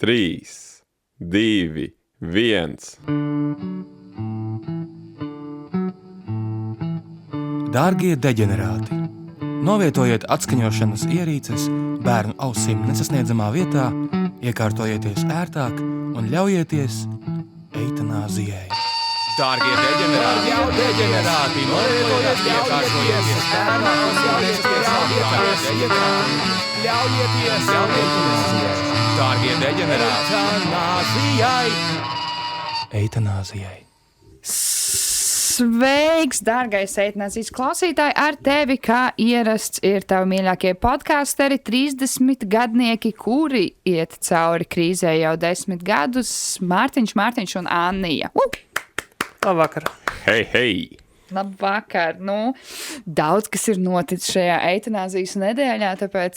3, 2, 1. Dārgie deģenerāti, novietojiet atskaņošanas ierīces bērnu ausīm nesasniedzamā vietā, iekārtojieties ērtāk un ļaujieties eitanāzijai. Dārgie deģenerāti, novietojiet iekārtojieties bērnu ausīm nesasniedzamā vietā, ļaujieties eitanāzijai. Dārgie deģenerāti, eitanāzijai. Sveiks, dārgais eitanāzijas klausītāji, ar tevi kā ierasts ir tavi mīļākie podkāsteri, 30 gadnieki, kuri iet cauri krīzē jau 10 gadus, Mārtiņš un Annija. Labvakar. Hei! Labvakar! Daudz, kas ir noticis šajā eitanāzijas nedēļā, tāpēc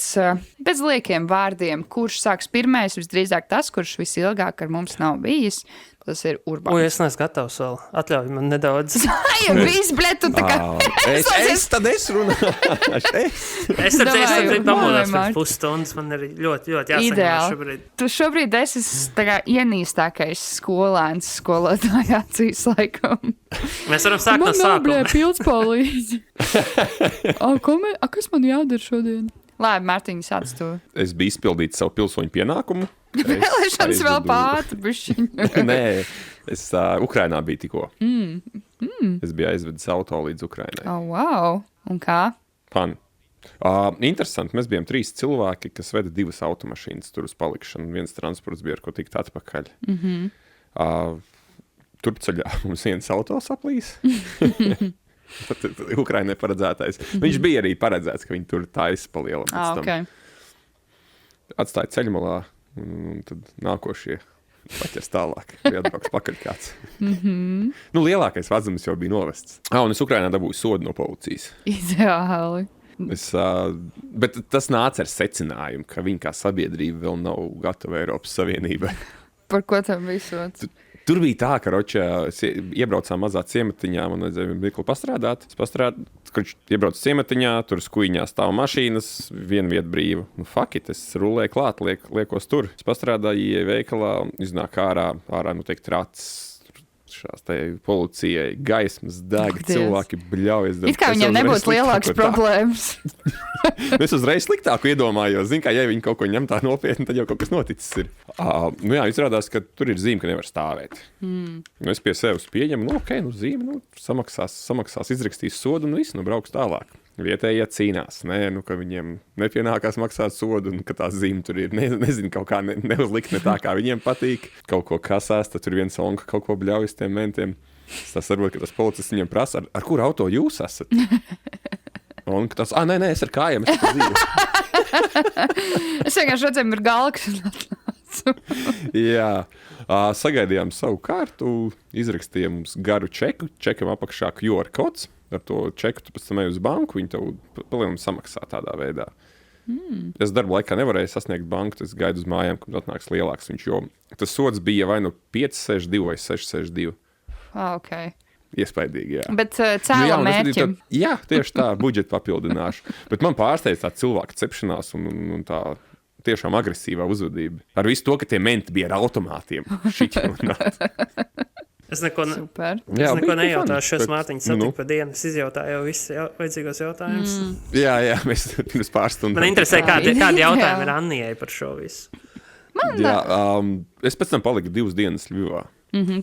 bez liekiem vārdiem, kurš sāks pirmais, visdrīzāk tas, kurš visilgāk ar mums nav bijis. Tas ir Urbāns. Es neesmu gatavs vēl. Atļauj man nedaudz. Jā, viss, bļet, tu tā kā... Es runāšu. Es pamodās pirms pusstundas. Man ir ļoti jāsaņem šobrīd. Tu šobrīd esi tā kā ienīstākais skolēns skolotāja acīs laikam. Mēs varam sākt no sākuma. Man nav, pildspalīdzi. Kas man jādara šodien? Labi, Mārtiņa, sāc tu. Es biju izpildīt savu pilsoņu pienākumu. Vēlēšanas vēl pātri, bišķiņ. Nē, es Ukrainā biju tikko. Es biju aizvedis auto līdz Ukrainai. Wow. Un kā? Pan. Interesanti, mēs bijām 3 cilvēki, kas veda 2 automašīnas tur uz palikšanu. Viens transports bija, ar ko tikt atpakaļ. Turpceļā mums viens auto saplīs. Ukrainai paredzētais. Viņš bija arī paredzēts, ka viņi tur taisa paliela pēc tam. Okay. Atstāja ceļmalā, un tad nākošie paķers tālāk. Atbrauks pakaļ kāds. Lielākais vadzums jau bija novests. Un es Ukrainā dabūju sodu no policijas. Ideāli. Bet tas nāca ar secinājumu, ka viņi kā sabiedrība vēl nav gatava Eiropas Savienībai. Par ko tam visots? Tur bija tā, ka iebraucām mazā ciematiņā, man vajadzēja mirkli pastrādāt. Kad iebraucu ciematiņā, tur skuiņā stāv mašīnas, viena vieta brīva. Fuck it, es rulēju klāt, liekos tur. Es pastrādāju, ieeju veikalā, iznāk ārā teikt, rats. Šās te policijai gaismas deg, cilvēki bļaujas. It kā viņiem nebūtu lielāks problēmas. Es uzreiz sliktāku iedomājos. Zin kā, ja viņi kaut ko ņem tā nopietni, tad jau kaut kas noticis ir. Izrādās, ka tur ir zīme, ka nevar stāvēt. Es pie sevis pieņemu, zīme, samaksās, izrakstīs sodu, viss, brauks tālāk. Vietējie cīnās, ka viņiem nepienākās maksāt sodu, un ka tā zīme tur ir, nezinu, kaut kā neuzlikt ne tā, kā viņiem patīk. Kaut ko kasās, tad tur viens onka kaut ko bļaujas tiem mentiem. Tas varbūt, ka tas policists viņiem prasa, ar kuru auto jūs esat? Un ka tas, nē, es ar kājām, es par dzīvi. Es vienkārši redzēju, ir galks un atnācu. Jā, sagaidījām savu kārtu, izrakstījām mums garu čeku, čekam apakšā QR kods. Ar to čeku tu pēc tam ej uz banku, viņi tev palielam samaksā tādā veidā. Es darba laikā nevarēju sasniegt banku, tas gaidu uz mājām, kad atnāks lielāks viņš, jo tas sods bija vai 562 vai 662. Okay. Iespaidīgi, jā. Bet cēla mērķim. Jā, tieši tā, budžetu papildināšu. Bet man pārsteidz tā cilvēka cepšanās un tā tiešām agresīvā uzvedība. Ar visu to, ka tie menti bija ar automātiem. Es neko nejautāšu, šos Mārtiņus satiku pa dienu. Es izjautāju jau visus vajadzīgos jautājumus. Jā, mēs pirms pārstundām. Man interesē, kādi jautājumi ir Annijai par šo visu. Es pēc tam paliku 2 dienas Ļuvā.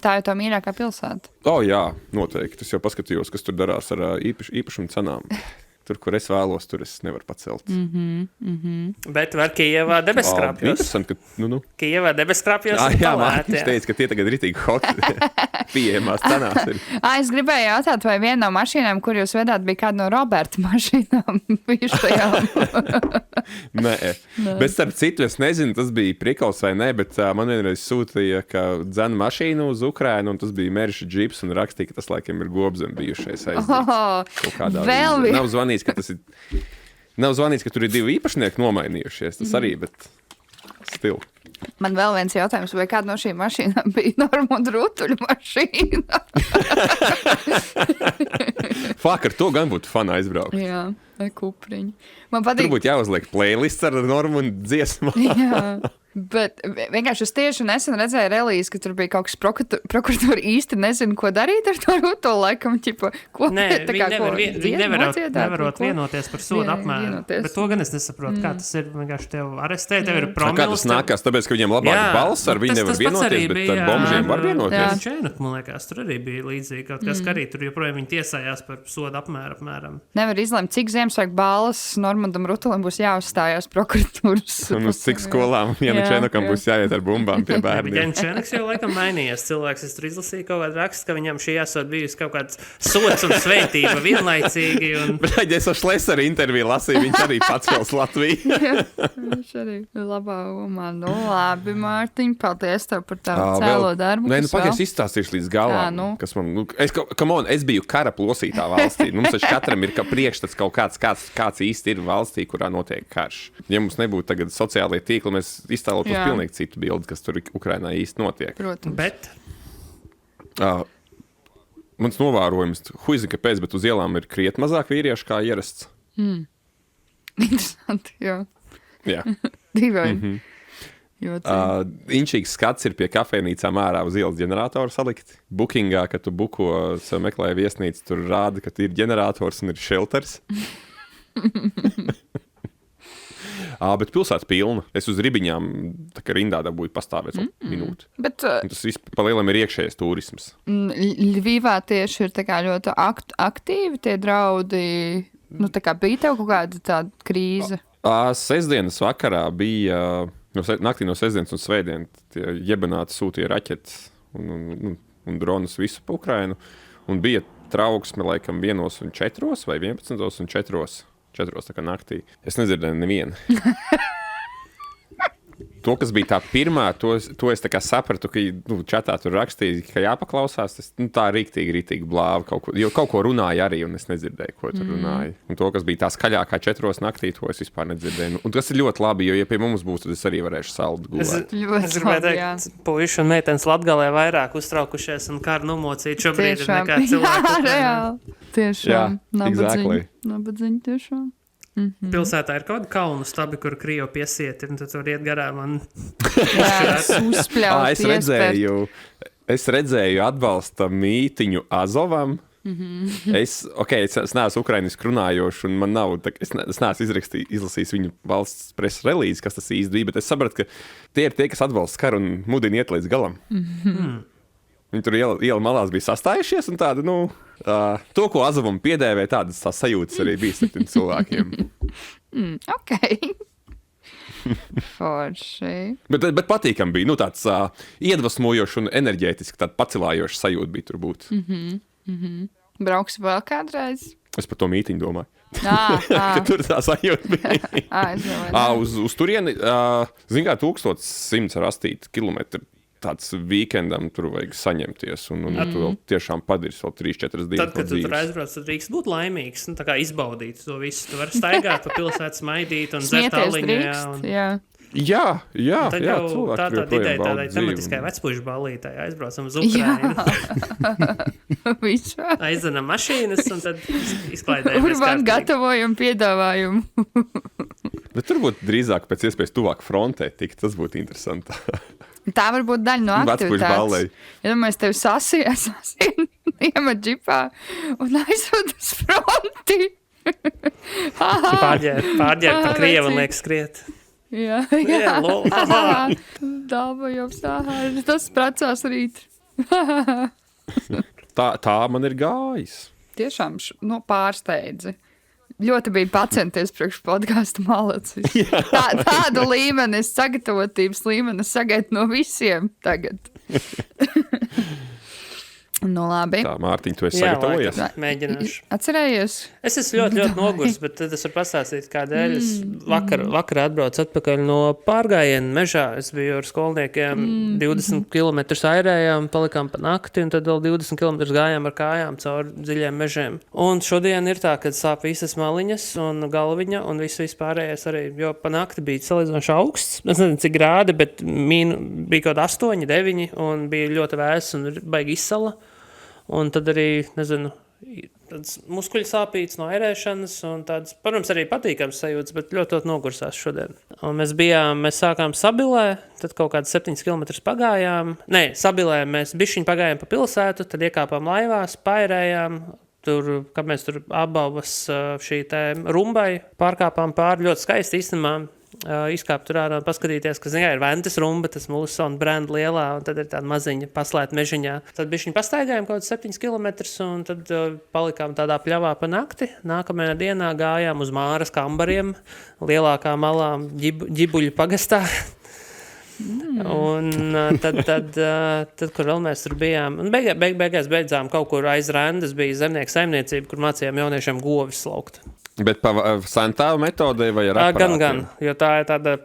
Tā jau tā mīļākā pilsēta. Jā, noteikti. Es jau paskatījos, kas tur darās ar īpašumu cenām. Tur, kur es vēlos, tur es nevaru pacelt. Bet var Kijevā debeskrāpjos. Interesanti, ka, Kijevā debeskrāpjos jā, Mārtiņš teica, ka tie tagad ritīgi hot pieejamās cenās ir. Es gribēju jautāt, vai viena no mašīnām, kur jūs vedāt, bija kāda no Roberta mašīnām bijušajām? Nē. Bet starp citu, es nezinu, tas bija prikals vai nē, bet man vienreiz sūtīja, ka dzena mašīnu uz Ukrainu, un tas bija Merša džips, un rakstīja, ka tas laikam ir Gobzem bijušais aizdzīts. Nav zvanīts, nav zvanīts, ka tur ir 2 īpašnieki nomainījušies. Tas arī, bet stili. Man vēl viens jautājums, vai kāda no šīm mašīnām bija Normunda Rutuļu mašīna? Fāk, ar to gan būtu fana aizbraukt. Jā, vai kupriņi. Man patīk... Tur būtu jāuzliek playlists ar Normundu dziesmām. Jā. Bet vienkārši es tieši nesen redzēju relīzi, ka tur bija kaut kas prokuratūra īsti nezinu, ko darīt ar to Ruto laikam, ķipa, ko viņi nevarot vienoties par sodu apmēru. Bet to gan es nesaprotu, kā tas ir vienkārši tev arestēt, tev ir promils. Kā tas nākās, tāpēc, ka viņiem labāk balss, ar viņi nevar vienoties, bet ar bombžiem var vienoties. Čēnuk, man liekas, tur arī bija līdzīgi kaut kas, ka arī tur joprojām viņi tiesājās par sodu apmēram. Nevar izlemt, cik Ziemassvētku balvas Normandam Rutelim būs jāuzstājās prokuratūras. Un uz cik skolām Čenukam būs jāiet ar bumbām pie bērniem. Jā, Čenuks jau laikam mainījies cilvēks. Es tur izlasīju kaut kādu rakstu, ka viņam šī esot bijusi kaut kāds sots un sveitība vienlaicīgi. Bet es ar Šleseri interviju lasīju, viņš arī pats vēl Latviju. Viņš arī labā umā. Nu, labi, Mārtiņ, paldies tev par tavu cēlo darbu. Nē, pagaidzi izstāstīšu līdz galam. Kas man, es biju kara plosītā valstī. Mums taču katram ir priekšstats kaut kāds īsti ir valstī, kurā notiek karš. Ja mums nebūtu tagad sociālajie tīkli, mēs iztēlotos pilnīgi citu bildi, kas tur Ukrainā īsti notiek. Protams. Bet? Mans novērojums, huizi, kāpēc, bet uz ielām ir krietni mazāk vīriešu kā ierasts. Interesanti, jā. Jā. Dīvaini. Inčīgs skats ir pie kafejnīcām ārā uz ielas ģeneratoru salikti. Bookingā, kad tu buko sev meklēji viesnīcu, tur rāda, ka ir ģenerators un ir shelters. Bet pilsēta pilna. Es uz ribiņām tā kā rindā dabūju pastāvēt minūti. Bet, tas viss pa lielam ir iekšējais turisms. Ļvivā tieši ir tā kā ļoti aktīvi tie draudi. Nu, tā kā bija tev kaut kāda tāda krīze? Sestdienas vakarā bija, naktī no sestdienas un svētdienas, jebenāti sūtīja raķetes un dronus visu pa Ukrainu. Un bija trauksme laikam 1:04 vai 11:04. 4 tā kā naktī. Es nedzirdēju nevienu. To, kas bija tā pirmā, to es tā kā sapratu, ka čatā tur rakstīja, ka jāpaklausās. Tā rīktīgi blāva kaut ko runāja arī, un es nedzirdēju, ko tur runāja. Un to, kas bija tā skaļākā 4 naktī, to es vispār nedzirdēju. Un tas ir ļoti labi, jo, ja pie mums būs, tad es arī varēšu saldu gulēt. Es gribēju teikt, puiši un meitenes Latgalē vairāk uztraukušies un kāru nomocīt šobrīd ir nekā cilvēku. Jā, reāli. Tiešām. Nabadziņi tiešām. Pilsētā ir kaut kāda kalnu stabi, kur Krievi piesiet, un tad tur iet garām un uzspļaut. Es redzēju atbalsta mītiņu Azovam. Es neesmu ukrainiski runājošs, un man nav, es neesmu izlasījis viņu valsts preses relīzi, kas tas īsti bija, bet es sapratu, ka tie ir tie, kas atbalsta karu un mudina iet līdz galam. Viņi tur iela malās bija sastājušies, un tāda, to, ko Azovam piedēvē, tādas sajūtas arī bija 7 cilvēkiem. Ok. Forši. Bet patīkam bija, tāds iedvesmojošs un enerģētiski, tāda pacilājoša sajūta bija tur būt. Brauksi vēl kādreiz? Es par to mītiņu domāju. Ka tur tā sajūta bija. Uz turieni, zin kā, 1100 rastīt kilometri. Tāds weekendam tur vajag saņemties, un tu vēl tiešām padirsi vēl 3-4 dienas. Tad, kad tu tur aizbrauc, tad drīkst būt laimīgs, tā kā izbaudīt to visu. Tu vari staigāt pa pilsētu, smaidīt un dzert aliņu. Jā, tāda ideja tādai tematiskai vecpuišu ballītai. Aizbraucam uz Ukrainu. Aizdzenam mašīnas un tad izklaidējamies Urbānu gatavojumu, piedāvājumu. Bet tur būtu drīzāk pēc iespējas tuvāk frontē tikt, tas būtu interesanti. Tā var būt daļa no aktivitātes. Ja mēs tevi sasien, iemet džipā un aizved uz fronti. Pārģēr pa Krievu un liek skriet. Jā. Dabajums, tas precās rīt. Tā man ir gājis. Tiešām pārsteidzi. Ļoti bija pacienties priekš podcastu malacis. Tādu līmeni, sagatavotības līmeni sagaidu no visiem tagad. Nu, labi. Tā, Mārtiņ, tu esi sagatavojies? Mēģināšu. Atcerējies? Es esmu ļoti nogurs, bet tad es varu pastāstīt, kādēļ. Es vakar atbraucu atpakaļ no pārgājiena mežā. Es biju ar skolniekiem 20 km airējām, palikām pa nakti, un tad vēl 20 km gājām ar kājām cauri dziļiem mežiem. Un šodien ir tā, kad sāp visas maliņas un galviņa, un viss pārējais arī, jo pa nakti bija salīdzinoši augsts. Es nezinu, cik grādi, bet bija kaut 8, 9, un bija ļoti vēss un baigi izsala. Un tad arī, nezinu, tāds muskuļu sāpīts no airēšanas un tāds, protams, arī patīkams sajūtas, bet ļoti nogursās šodien. Un mēs sākām Sabilē, tad kaut kāds 7 kilometrus pagājām. Nē, Sabilē mēs bišķiņ pagājām pa pilsētu, tad iekāpām laivās, pairējām, tur, kad mēs tur abavas šī te rumbai pārkāpām pāri, ļoti skaisti īstenībā. Izkāpt tur ārā un paskatīties, ka, ir Ventas rumba, tas mūsu brand lielā, un tad ir tāda maziņa paslēta mežiņā. Tad bišķiņ pastaigājām kaut 7 kilometrus, un tad palikām tādā pļavā pa nakti. Nākamajā dienā gājām uz Māras kambariem, lielākā malā Ģibuļu pagastā. Un tad, kur vēl mēs tur bijām, un beigās beidzām kaut kur aiz Rendas, bija zemnieku saimniecība, kur mācījām jauniešiem govis slaukt. Bet pa sentāvu metodei vai ar aparātiem? Gan, jo tā ir tāda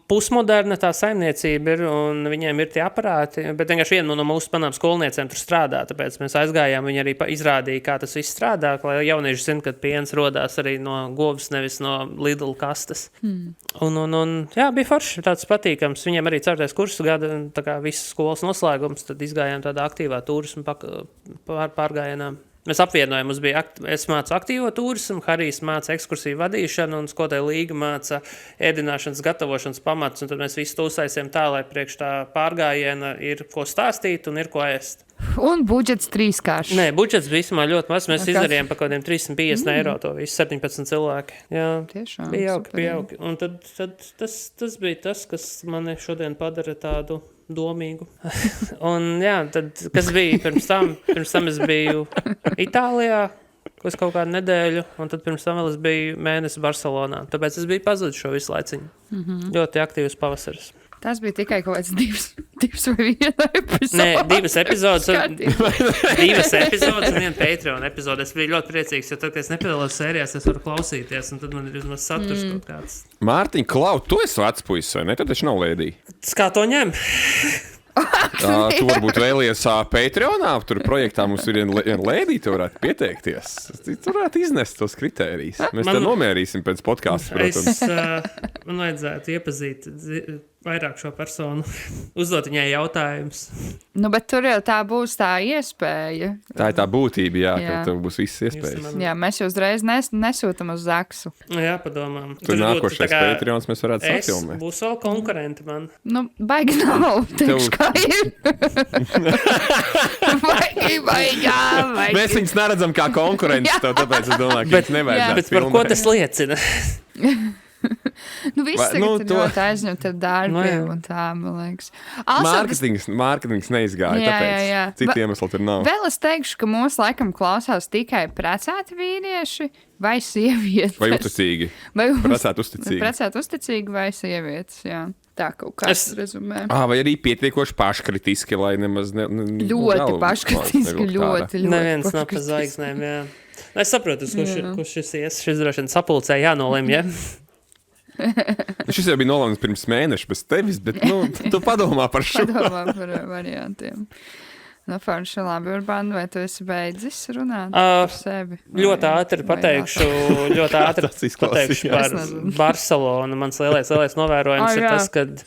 pusmoderna tā saimniecība ir, un viņiem ir tie aparāti, bet vienkārši viena no mūsu manām skolniecēm tur strādā, tāpēc mēs aizgājām, viņi arī izrādīja, kā tas viss strādā, lai jaunieši zina, ka piens rodās arī no govs, nevis no Lidl kastes. Un jā, bija forši, tāds patīkams, viņiem arī certais kursu gada, tā kā visas skolas noslēgums, tad izgājām tādā aktīvā turismu pārgājienām. Mēs apvienojam, es mācu aktīvo turismu, Harijs māca ekskursiju vadīšanu un skolotāja Līga māca ēdināšanas gatavošanas pamats, un tad mēs visu to uztaisījām tā, lai priekš tā pārgājiena ir ko stāstīt un ir ko ēst. Un budžets 3-kāršs. Nē, budžets vismā ļoti maz, mēs izdarījām par kaut kādiem 350 eiro to visu, 17 cilvēki. Jā, tiešām, bija super. jauki. Un tad tas bija tas, kas mani šodien padara tādu domīgu. Un jā, tad, kas bija pirms tam es biju Itālijā, kas kaut kādu nedēļu, un tad pirms tam vēl es biju mēnesi Barcelonā. Tāpēc es biju pazudis šo visu laiciņu. Ļoti aktīvs pavasaris. Tas bija tikai kaut kāds divs vai viena epizode. Nē, 2 epizodes. 2 epizodes un 1 Patreon epizode. Es biju ļoti priecīgs, jo tad, kad es nepiedalos sērijās, es varu klausīties, un tad man ir vismaz saturs kaut kāds. Mārtiņ, Klau, tu esi vecpuisis, vai ne? Tad taču nav lēdī. Kā to ņem? Tu varbūt vēlies Patreonā, tur projektā mums ir viena lēdī, tu varētu pieteikties. Tu varētu iznest tos kritērijus. Mēs te nomērīsim pēc podcastu, protams. Man vajadzētu iepazīt vairāk šo personu, uzdot viņai jautājumus. Nu, bet tur jau tā būs tā iespēja. Tā ir tā būtība, jā, ka tev būs visas iespējas. Jā, mēs jau uzreiz nesūtam uz Zaksu. Jā, padomām. Tur nākošais Patreons mēs varētu safilmēt. Būs vēl konkurenti man. Nu, baigi nav, teikšu, kā ir. baigi. Mēs viņus neredzam kā konkurentus, tāpēc es domāju, ka viņus nevajadzētu bet par ko tas liecina? Nu, viss tagad ir ļoti aizņemt ar darbiem un tā, man liekas. Mārketings neizgāja, tāpēc citi iemesli tur nav. Vēl es teikšu, ka mūs laikam klausās tikai precēti vīrieši vai sievietes. Vai uzticīgi. Precēt uzticīgi vai sievietes, jā. Tā kaut kāds rezumē. Vai arī pietiekoši paškritiski, lai nemaz ļoti paškritiski, ļoti neviens nav pa zvaigznēm, jā. Es saprotu, kurš šis ies, šis droši vien sapulcē jānolem, jā. Šis jau bija nolēmts pirms mēneša bez tevis, bet, tu padomā par šo. Padomā par variantiem. Nu, forši, labi, Urbāna, vai tu esi beidzis runāt par sevi? Ļoti ātri pateikšu par Barcelonu. Mans lielais novērojums ir tas, kad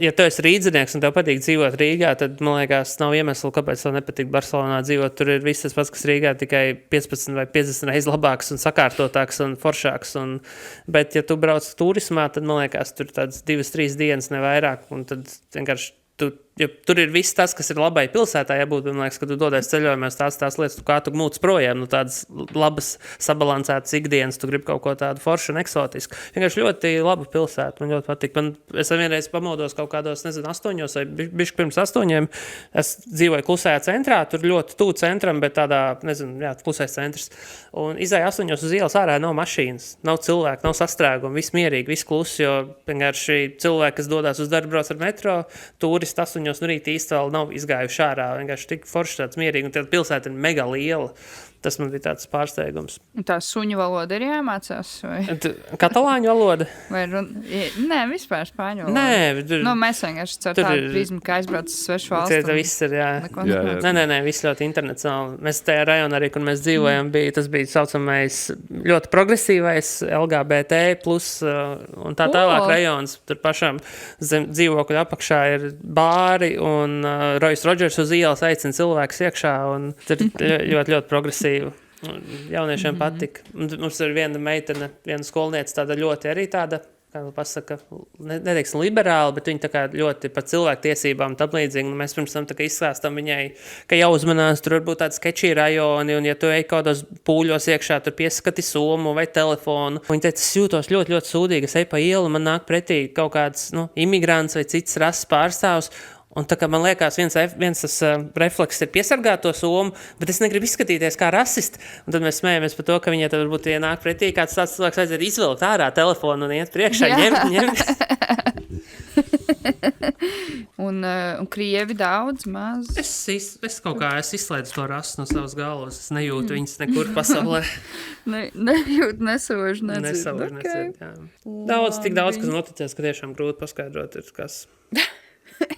ja tu esi rīdzinieks un tev patīk dzīvot Rīgā, tad, man liekas, nav iemeslu, kāpēc tev nepatīk Barcelonā dzīvot. Tur ir viss tas pats, kas Rīgā, tikai 15 vai 50 reizes labāks un sakārtotāks un foršāks. Bet, ja tu brauc turismā, tad, man liekas, tur tāds 2-3 dienas nevairāk, un tad vienkārši tur ir viss tas, kas ir labai pilsētā jābūt, man liekas, ka tu dodies ceļojumās tās lietas, kā tu mūc projām, tādas labas, sabalansētas ikdienas, tu gribi kaut ko tādu foršu un eksotisku. Vienkārši ļoti laba pilsēta, man ļoti patīk. Es vienreiz pamodos kaut kādos, 8 vai bišķi pirms 8, es dzīvoju klusajā centrā, tur ļoti tuvu centram, bet tādā, klusais centrs. Un izēja 8 uz ielas ārā nav mašīnas, nav cilvēku, nav sastrēgumu, viss mierīgi, viss klusi, jo vienkārši cilvēki, kas dodās uz darbu, brauc ar metro, turisti 8 no rīta īsti vēl nav izgājuši ārā, vienkārši tik forši tāds mierīgi, un tad pilsēta ir mega liela. Tas man bija tāds pārsteigums. Un tā suņu valoda ir jāmācās? Vai, Katalāņu valoda? vai nē, vispār spāņu valoda. Nē, tur, Mēs vienkārši cer tur tādu ir- prizmu, kā aizbrauc uz svešu tur valstu. viss ir, jā. Neko Jā, jā. neprot. Nē, viss ļoti internacionāli. Mēs tajā rajonā arī, kur mēs dzīvojam, tas bija saucamais ļoti progresīvais LGBT plus un tā tālāk rajons. Tur pašām zem dzīvokļu apakšā ir bāri un Royce Rodžers uz ielas aicina cilvēkus iekšā un tur ļoti, ļoti progresīvi. Jauniešiem patika. Mums ir viena meitene, viena skolniece, tāda ļoti arī tāda, kā jau pasaka, neteiksim liberāli, bet viņa tā kā ļoti par cilvēktiesībām un tam līdzīgi. Mēs pirms tam tā kā izstāstam viņai, ka jāuzmanās, tur varbūt tādi sketčī rajoni, un ja tu ej kādos pūļos iekšā, tur pieskati somu vai telefonu. Viņa teica, es jūtos ļoti, ļoti sūdīgi, es eju pa ielu, man nāk pretī kaut kāds, imigrants vai cits rases pārstāvs. Un tā kā man liekas, viens tas refleks ir piesargāt to somu, bet es negribu izskatīties kā rasists. Un tad mēs smējamies par to, ka viņai tad varbūt ienāk pretī kāds tāds cilvēks aiziet izvilkt ārā telefonu un iet priekšā, ņemt. Un krievi daudz, maz. Es kaut kā izslēdzu to rasu no savas galvas. Es nejūtu viņas nekur pasaulē. Nejūt, nesožu, nedzird. Nedzird, jā. Daudz, tik daudz, kas noticies, ka tiešām grūti paskaidrot ir kas.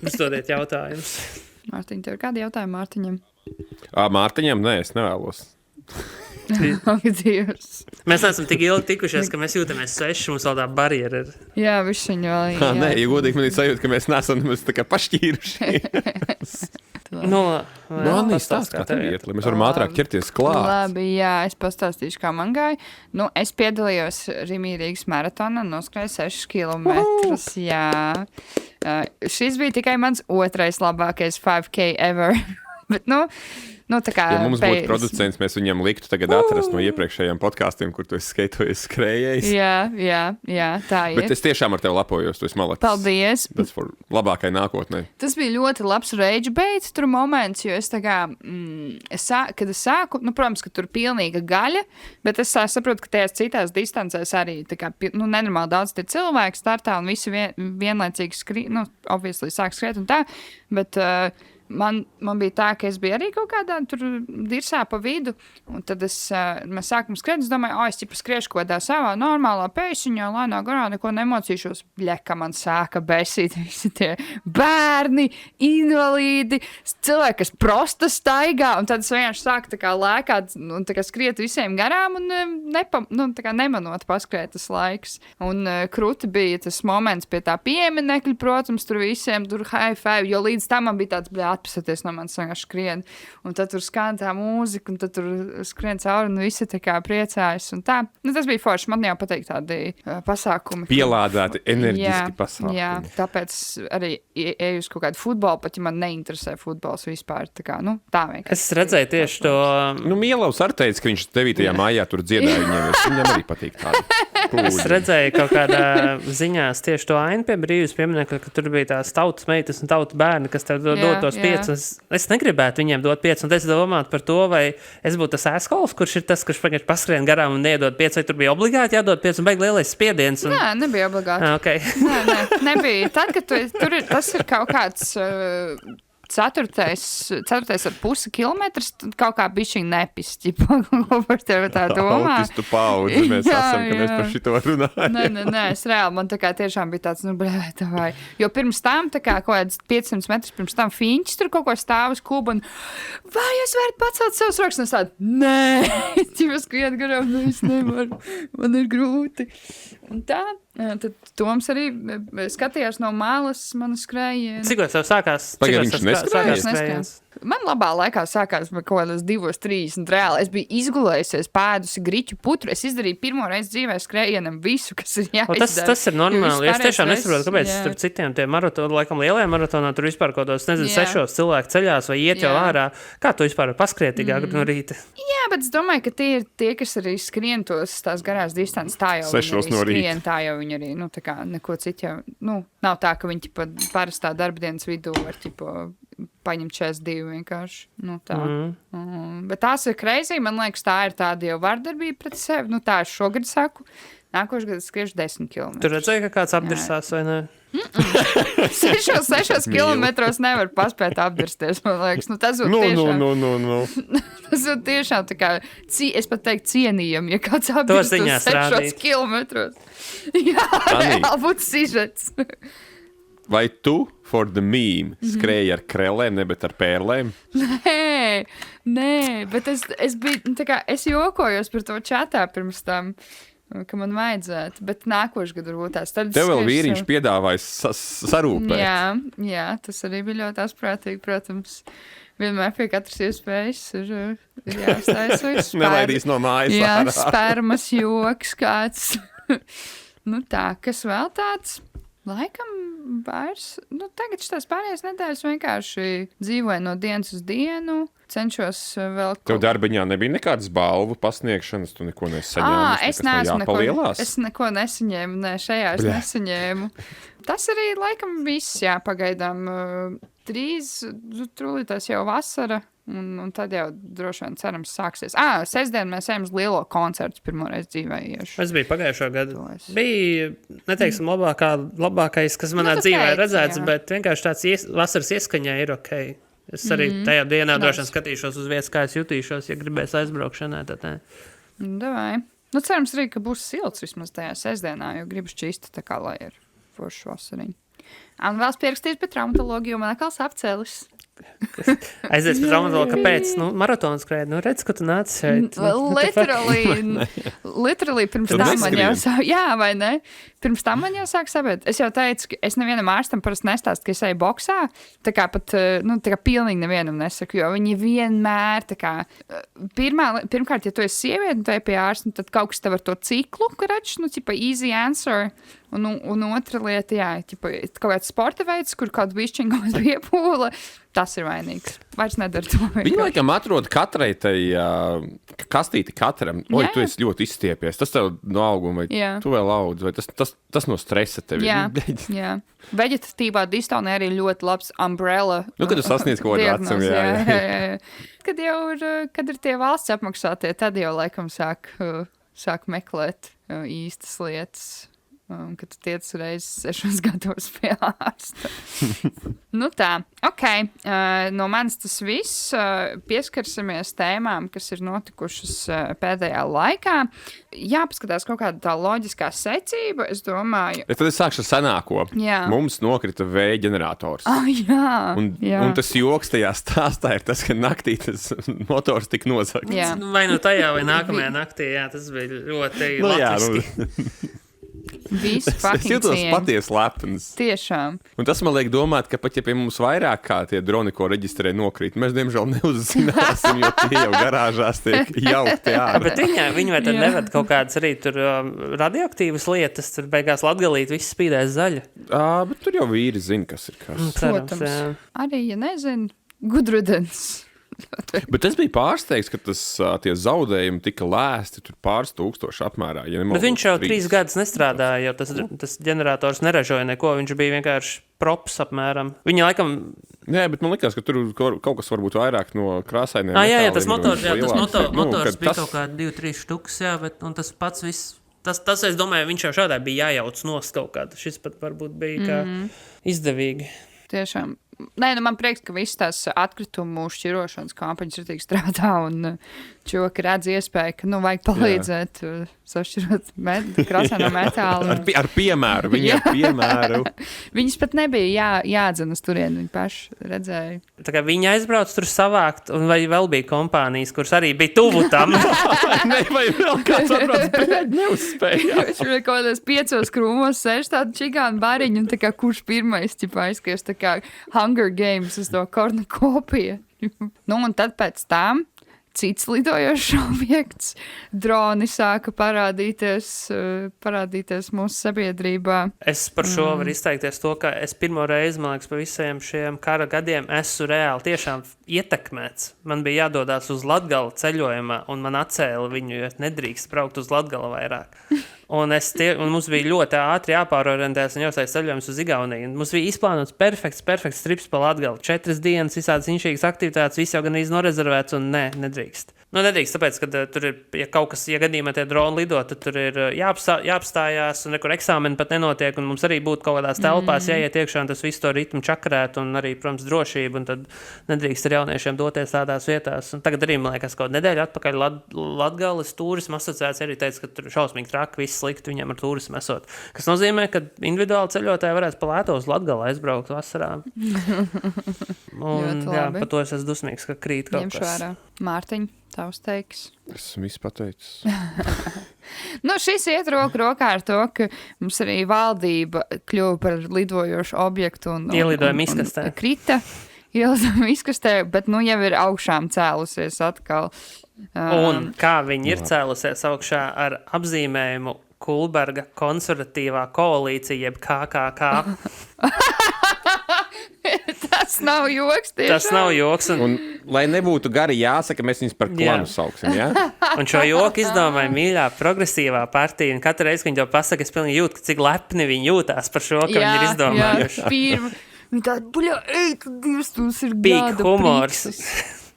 Uzdodiet jautājumus. Mārtiņ, tev ir kādi jautājumi Mārtiņam? Mārtiņam, nē, es nevēlos. Ak, Dievs. Mēs neesam tik ilgi tikušies, ka mēs jūtamies sveši, mums vēl tā barjera ir. Jā, višķiņ vēl. Jā. Nē, ja godīgi man ir sajūta, ka mēs neesam nemaz tā kā pašķīruši. Anī, stāst, kā tev iet, lai mēs varam ātrāk ķerties klāt. Labi, jā, es pastāstīšu, kā man gāja. Es piedalījos Rimī Rīgas maratonā, noskrēju 6 kilometrus, jā. Šis bija tikai mans otrais labākais 5K ever. Bet, tā kā... Ja mums būtu producents, mēs viņam liktu tagad atrast no iepriekšējiem podkāstiem, kur tu esi skaitojis skrējējis. Jā, tā ir. Bet es tiešām ar tevi lepojos, tu esi malacis. Paldies. Tas for labākai nākotnē. Tas bija ļoti labs rage bait tur moments, jo es tā kā, kad es sāku, protams, ka tur pilnīga gaļa, bet es saprotu, ka tajās citās distancēs arī tā kā, nenormāli daudz tie cilvēki startā un visi vienlaicīgi obviously sāk skriet un tā, bet... Man bija tā, ka es biju arī kaut kādā tur dirsā pa vidu, un tad mēs sākam skriet, es domāju, es ķipa skriešu kaut kādā savā normālā pēsiņā, lēnā garā, neko nemocīšos, ka man sāka besīt visi tie bērni, invalīdi, cilvēki, kas prosta staigā, un tad es vienkārši sāku tā kā lēkāt, un tā kā skriet visiem garām, un tā kā nemanot paskriet tas laiks. Un kruti bija tas moments pie tā pieminekļa, protams, tur visiem, tur high five, jo līdz tam man bija tāds, atpasaties no manis vienkārši skrien. Un tad tur skan tā mūzika, un tad tur skrien cauri, un visi tā kā priecājas. Un tā, tas bija forši. Man jau patīk tādi pasākumi. Pielādēti, enerģiski pasākumi. Jā, tāpēc arī eju uz kaut kādu futbolu, pat ja man neinteresē futbols vispār. Tā kā, tā vienkārši. Es redzēju tieši to... Mielavs arī teica, ka viņš 9. maijā tur dziedāja viņam arī patīk tādi. Es redzēju kaut kādā ziņās tieši to ainu pie brīvības pieminekļa, ka tur bija tās tautas meitas un tautas bērni, kas tev dod tos 5. Es negribētu viņiem dot 5, un es domāju par to, vai es būtu tas ēskols, kurš ir tas, kurš paskrien garām un neiedod 5, vai tur bija obligāti jādod 5, un beig lielais spiediens. Un... Nē, nebija obligāti. Okay. Nē, nebija. Tad, kad tas ir kaut kāds... 4,5 kilometrs, tad kaut kā bišķiņ nepisti, ko par tevi tā domā. Autistu paudzi mēs esam, ka mēs par šito runājam. Nē, es reāli, man tā kā tiešām bija tāds, vai. Jo pirms tam, tā kā kaut kāds 500 metrus pirms tam Fiņķis tur kaut ko stāv uz kubu, un vai jūs varat pacelt savus rokas? Un es tādu, nē, jūs skriet garām, es nevaru, man ir grūti. Un tā, tad Toms arī skatījās no malas manu skrējienu. Cik tev sākās? Viņš neskrējies? Man labā laikā sākās kaut kādos 2:30 reāli. Es biju izgulējusies, pēdusi griķu putru. Es izdarīju pirmo reizi dzīvē skrējienam visu, kas ir jāizdara. Tas ir normāli. Es tiešām nesaprotu, kāpēc tur citiem tie maratoni, laikam lielajā maratonā, tur vispār kaut kādos, 6 cilvēku ceļās vai iet jau ārā. Kā tu vispār paskriet no rīta? Jā, bet es domāju, ka tie ir tie, kas arī skrien tās garās distances. Tā jau 6 no rīta. Tā jau viņi arī, tā kā neko citu jau, nav tā, ka viņi parastā darbdienas vidū var, paņemt 42 vienkārši. Tā. Bet tās ir crazy. Man liekas, tā ir tāda jau vardarbība pret sevi. Tā es šogad saku. Nākošais gads skriešu 10 km. Tur redzēja, ka kāds apdirsās vai ne? 6 kilometros nevar paspēt apdirsties, man liekas. Nu, tas būtu tiešām... Tas būtu tiešām tā kā, es pat teiktu cienījami, ja kāds apdirstos 6 kilometros. Jā, reāli būtu sižets. Vai tu, for the meme, skrēji ar krellēm, ne bet ar pērlēm? Nē, bet es biju, tā kā, es jokojos par to čatā pirms tam, ka man vajadzētu, bet nākošais gadu varbūt tās. Tev vēl vīriņš piedāvāja sarūpēt. Jā, tas arī bija ļoti asprātīgi, protams. Vienmēr pie katras iespējas ir jāstājas vai Nelaidīs no mājas jā, ārā. spermas joks kāds. Nu tā, kas vēl tāds? Laikam vairs, tagad šitās pārējās nedēļas vienkārši dzīvoju no dienas uz dienu, cenšos vēl... Tev darbiņā nebija nekādas balvu pasniegšanas, tu neko nesaņēmi? Es neko nesaņēmu, šajā es nesaņēmu. Tas arī laikam viss, pagaidām. Drīz, trūlītās jau vasara, un tad jau droši vien cerams sāksies. Sestdien mēs ejam uz lielo koncertu pirmoreiz dzīvē iešu. Es biju pagājušo gadu. Bija, neteiksim, labākais, kas manā dzīvē redzēts, bet vienkārši tāds vasaras ieskaņā ir ok. Es arī tajā dienā droši vien skatīšos uz vietas, kā es jutīšos, ja gribēs aizbraukšanā. Davai. Cerams arī, ka būs silts vismaz tajā sestdienā, jo gribu šķīsti tā kā, lai ir foršu vasariņu. Un vēl pierakstīt pie traumatologu, jo man atkal apcēlis. Aizies pie traumatologu, kāpēc? Maratons skrēja, redz, ka tu nāc šeit. Literally pirms tam man jau sāk, vai ne? Pirms tam man jau sāk sapēt. Es jau teicu, ka es nevienam ārstam parasti nestāstu, ka es eju boksā. Tā kā pat, tā kā pilnīgi nevienam nesaku, jo viņi vienmēr, tā kā, pirmkārt, ja tu esi sievieti un tu ej pie ārsta, tad kaut kas tev ar to ciklu, ka redz, tipa easy answer. Un otra lieta, tipa, kaut kāds sporta veids, kur kādu bišķiņu kaut kāds piepūla, tas ir vainīgs. Vairs nedara to. Viņi laikam atrod katrai tai kastīti katram. Oi, tu esi ļoti izstiepies. Tas tev no auguma, vai tu vēl audz, vai tas no stresa tevi. Jā. Veģetatībā distonē arī ļoti labs umbrella. Kad tu sasniedz kaut kādu vecumu, jā. Kad ir tie valsts apmaksātie, tad jau laikam sāk meklēt īstas lietas. Kad tu tiec reizes 6 gados pie ārsta. Tā, ok. No manis tas viss. Pieskarsimies tēmām, kas ir notikušas pēdējā laikā. Jāpaskatās kaut kāda tā loģiskā secība, es domāju. Ja tad es sākšu ar senāko. Jā. Mums nokrita vēja ģenerators. Jā. Un tas joks tajā stāstā ir tas, ka naktī tas motors tika nozagts. Vai nu tajā, vai nākamajā naktī, tas bija ļoti latviski. Visu fucking es jūtos patiesi lepns. Tiešām. Un tas man liek domāt, ka pat ja pie mums vairāk kā tie droni, ko reģistrē nokrīt, mēs diemžēl neuzzināsim, jo tie jau garāžās tiek jaukti ārā. Bet viņi vai tad neved kaut kādas arī tur radioaktīvas lietas, tur beigās Latgalīt viss spīdēs zaļa. Bet tur jau vīri zina, kas ir kas. Protams. Arī, ja nezinu, gudrudens. Bet es biju pārsteigts, ka tie zaudējumi tika lēsti tur pāris tūkstoši apmērā. Bet viņš jau 3 gadus nestrādāja, jo tas ģenerators neražoja neko, viņš bija vienkārši props apmēram. Viņa laikam... Nē, bet man likās, ka tur kaut kas varbūt vairāk no krāsainiem metāliem. Tas motors bija kaut kā 2-3 štuks, bet un tas pats viss... Tas, es domāju, viņš jau šādā bija jājauc nost kaut kādu. Šis pat varbūt bija kā izdevīgi. Tiešām. Nē, man prieks, ka visas tās atkritumu šķirošanas kampaņas ir tik strādā un čoki redz iespēju, ka, vajag palīdzēt sašķirot krāsaino metālu. Ar piemēru, ar piemēru. Viņas pat nebija jādzina uz turieni, viņi paši redzēja. Tā kā viņi aizbrauc tur savākt, un vai vēl bija kompānijas, kuras arī bija tuvu tam. Vai vēl kāds atbrauc, bet neuzspēja. Viņš bija kaut kādās 5 krūmos sēž tādu čigānu bariņu, un tā kā kurš pirmais aizskries, tā kā Hunger Games uz to kornukopiju. Un tad pēc tam cits lidojošs objekts, droni sāka parādīties mūsu sabiedrībā. Es par šo varu izteikties to, ka es pirmo reizi, man liekas, pa visiem šiem kara gadiem esmu reāli tiešām ietekmēts. Man bija jādodās uz Latgali ceļojumā, un man atcēla viņu, jo nedrīkst braukt uz Latgali vairāk. Un mums bija ļoti ātri jāpārorientēs un jāuztais ceļojums uz Igauniju. Un mums bija izplānots perfekts trips pa Latgali. 4 dienas, visādas inšīgas aktivitātes, viss jau gan īsti norezervēts un nedrīkst. Nedrīkst, tāpēc, ka tur ir, ja kaut kas, ja gadījumā tie droni lido, tad tur ir jāapstājās, un nekur eksāmeni pat nenotiek, un mums arī būtu kaut kādās telpās jāiet iekšā, un tas visu to ritmu čakarēt, un arī, protams, drošību, un tad nedrīkst ar jauniešiem doties tādās vietās. Un tagad arī, man liekas, kaut nedēļu atpakaļ Latgales turisma asociācija arī teica, ka tur šausmīgi traki, viss slikti viņiem ar turismu esot. Kas nozīmē, ka individuāli ceļotāji varēs pa Lietuvas Latgali aizbraukt vasarā. Un, jā, par to es esmu dusmīgs, ka krīt kaut kas. Mārtiņ, tavs teiks. Esmu visu pateicis. Šis iet roku rokā ar to, ka mums arī valdība kļuva par lidojošu objektu un ielidojam izkastē. Krita, ielidojam izkastē, bet jau ir augšām cēlusies atkal. Un kā viņi ir cēlusies augšā ar apzīmējumu Kulberga konservatīvā koalīcija, jeb KKK. Tas nav joks, tiešām. Tas nav joks. Un, lai nebūtu gari jāsaka, mēs viņus par klanu sauksim, jā? Un šo joku izdomāja mīļā progresīvā partija, un katru reizi, kad viņi to pasaka, es pilnīgi jūtu, cik lepni viņi jūtās par šo, ka viņi ir izdomājuši. Viņi tādi, Dievs, tūs ir Pīk humors.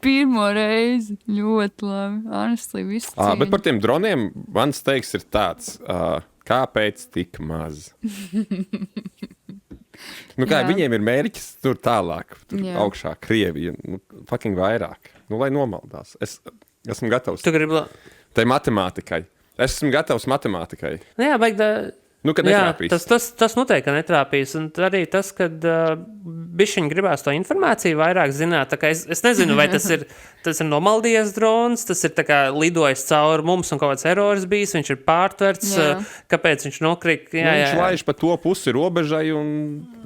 Pirmo reizi. Ļoti labi. Honestly, viss cīņa. Bet par tiem droniem mans teiks ir tāds, kāpēc tik maz? Viņiem ir mērķis tur tālāk, augšā, Krievija, fucking vairāk. Lai nomaldās. Es esmu gatavs. Tu gribi... Tai matemātikai. Es esmu gatavs matemātikai. Jā, kad netrāpīs. Tas noteikti netrāpīs. Un arī tas, kad bišķiņi gribās to informāciju vairāk zināt. Tā kā es nezinu, vai tas ir nomaldījies drons, tas ir tā kā lidojis cauri mums un kaut kāds erors bijis, viņš ir pārtverts, kāpēc viņš nokrīt. Viņš laiž pa to pusi robežai un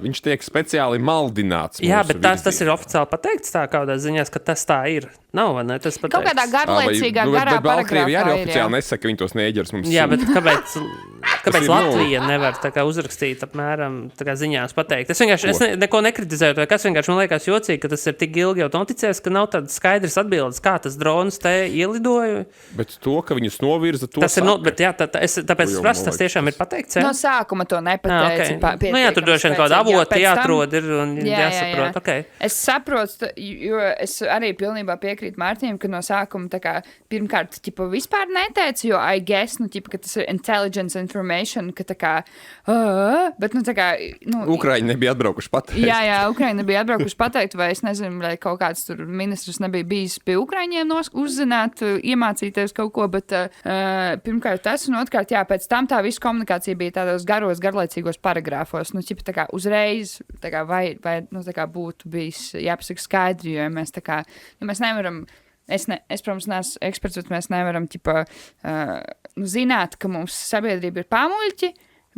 viņš tiek speciāli maldināts. Jā, bet tas ir oficiāli pateikts tā kādā ziņās, ka tas tā ir. Nav, vai ne? Tas pateikts. Kaut kādā garlaicīgā garā paragrāfā Baltkrievija arī oficiāli nesaka, ka viņi tos neģers mums. Jā, bet kāpēc Latvija nevar tā kā uzrakstīt apmēram tā kā ziņās pateikt? Es neko nekritizēju, vai kas vienkārši man liekas jocīgi, ka tas ir tik ilgi jau noticēs, ka nav tādas skaidras atbildes, kā tas drons te ielidoja. Bet to, ka viņus novirza, to tas saka. Bet jā, tāpēc es prasu, tas tiešām ir pateikts, jā? No sākuma to nepateici. Okay. Jā, tur droši vien kāda avota jāatrod ir un jāsaprot. Jā. Okay. Es saprotu, jo es arī pilnībā piekrītu Mārtiņam, ka no sākuma tā kā pirmkārt, vispār neteicu, jo I guess, ka tas ir intelligence information, ka tā kā, bet, tā kā, Ukraiņi nebija atbraukuši pateikt. Jā, Ukraiņi nebija atbraukuši pateikt, vai es nezinu, vai kaut kāds tur ministrs nebija bijis pie Ukraiņiem uzzināt, iemācīties kaut ko, bet pirmkārt tas, un otrkārt, pēc tam tā visa komunikācija bija tādos garlaicīgos paragrāfos, tā kā uzreiz, tā kā vai tā kā būtu bijis jāpasaka skaidri, jo mēs tā kā, mēs nevaram. Es, protams, neesmu eksperts, bet mēs nevaram zināt, ka mums sabiedrība ir pamuļķi,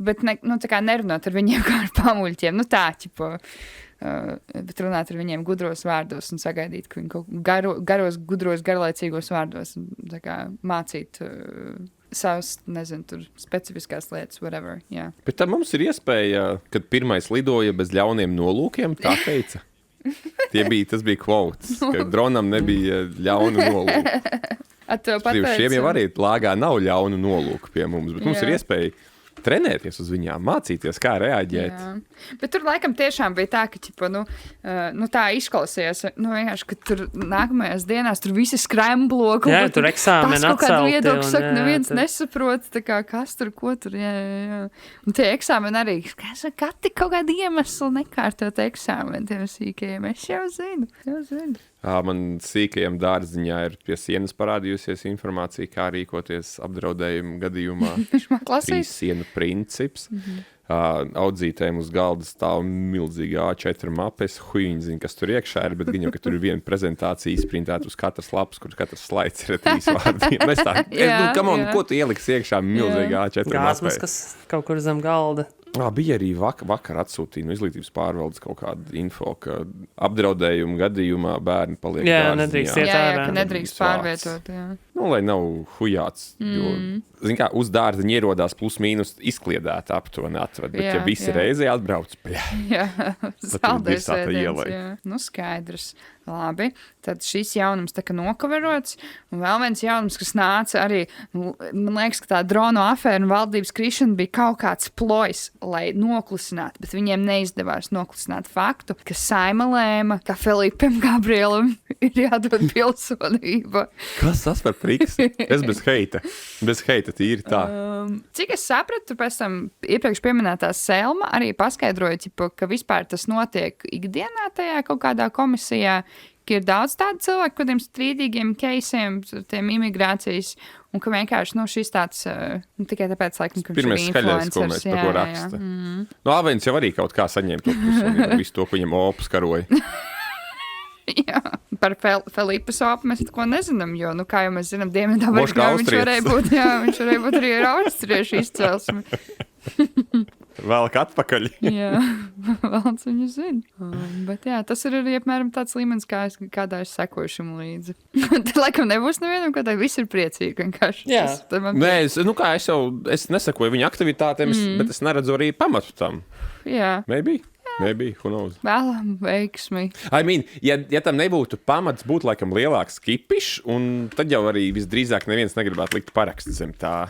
bet tā kā nerunāt ar viņiem kā ar pamuļķiem. Bet runāt ar viņiem gudros vārdos un sagaidīt, ka viņi kaut garos, gudros, garlaicīgos vārdos tā kā mācīt savas, nezinu, tur specifiskās lietas, whatever, jā. Bet tad mums ir iespēja, kad pirmais lidoja bez ļauniem nolūkiem, tā teica. Tas bija quotes, ka dronam nebija ļaunu nolūku. Šiem jau arī lāgā nav ļaunu nolūku pie mums, bet mums ir iespēja trenēties uz viņām, mācīties, kā reaģēt. Jā. Bet tur laikam tiešām bija tā, ka tā izklausījās, vienkārši, ka tur nākamajās dienās tur visi skremblo. Jā, tur eksāmeni atcelti. Tas kaut kādu viedokli saka, neviens nesaprot, kas tur, ko tur, jā. Un tie eksāmeni arī, kati kaut kādi iemesli nekārtot eksāmeni tiem sīkajiem. Es jau zinu. Man sīkajam dārziņā ir pie sienas parādījusies informācija, kā rīkoties apdraudējumu gadījumā. 3 sienu princips. Audzītēm uz galda stāv milzīga A4 mape. Es huīņi zinu, kas tur iekšā ir, bet viņam, ka tur ir viena prezentācija izprintēta uz katras lapas, kur katrs slaids ir 3 vārdiem. Ko tu ieliksi iekšā milzīga A4 mape? Gāzmas, kas kaut kur zem galda. Bija arī vakar atsūtīja no izglītības pārvaldes kaut kāda info, ka apdraudējumu gadījumā bērni paliek dārziņā. Nedrīkst iet ārā. Ka nedrīkst pārvietot, jā. Lai nav hujāts, jo, uz dārziņa ierodās plus mīnus izkliedēta aptuveni atved, bet ja visi reizē atbrauc, jā, saldēs ēdiens, jā. Skaidrs. Labi, tad šis jaunums tika nokaverots, un vēl viens jaunums, kas nāca arī, man liekas, ka tā dronu afēra un valdības krišana bija kaut kāds plojs, lai noklusinātu, bet viņiem neizdevās noklusināt faktu, ka Saima lēma, ka Felipam Gabrielam ir jādod pilsonība. Kas tas par priks? Es bez heita tīri tā. Cik es sapratu, pēc tam iepriekš pieminētā Selma arī paskaidroja, ka vispār tas notiek ikdienā tajā kaut kādā komisijā, ka ir daudz tādu cilvēku, kādiem strīdīgiem keisiem, tiem imigrācijas, un ka vienkārši, šis tāds, tikai tāpēc, laikam, ka viņš ir influencers. Ko mēs par ko raksta. Avens jau arī kaut kā saņēma to pilsonību, visu to, ko viņam opus karoja. Jā, par Felipas opu mēs ko nezinām, jo, kā jau mēs zinām, Dienvidamerikā viņš varēja būt arī ar austriešu izcelsmi. Vēlāk atpakaļ. Jā, valds viņu zina. Bet jā, tas ir arī apmēram tāds līmenis, kādā es sekoju šim līdzi. Tad laikam nebūs nevienam, kādā viss ir priecīgi vienkārši. Jā. Nē, es nesakoju viņa aktivitātēm, bet es neredzu arī pamatu tam. Jā. Maybe, who knows. Vēlam veiksmi. Ja tam nebūtu pamats, būtu laikam lielāks kipišs, un tad jau arī visdrīzāk neviens negribētu likt parakstu zem tā.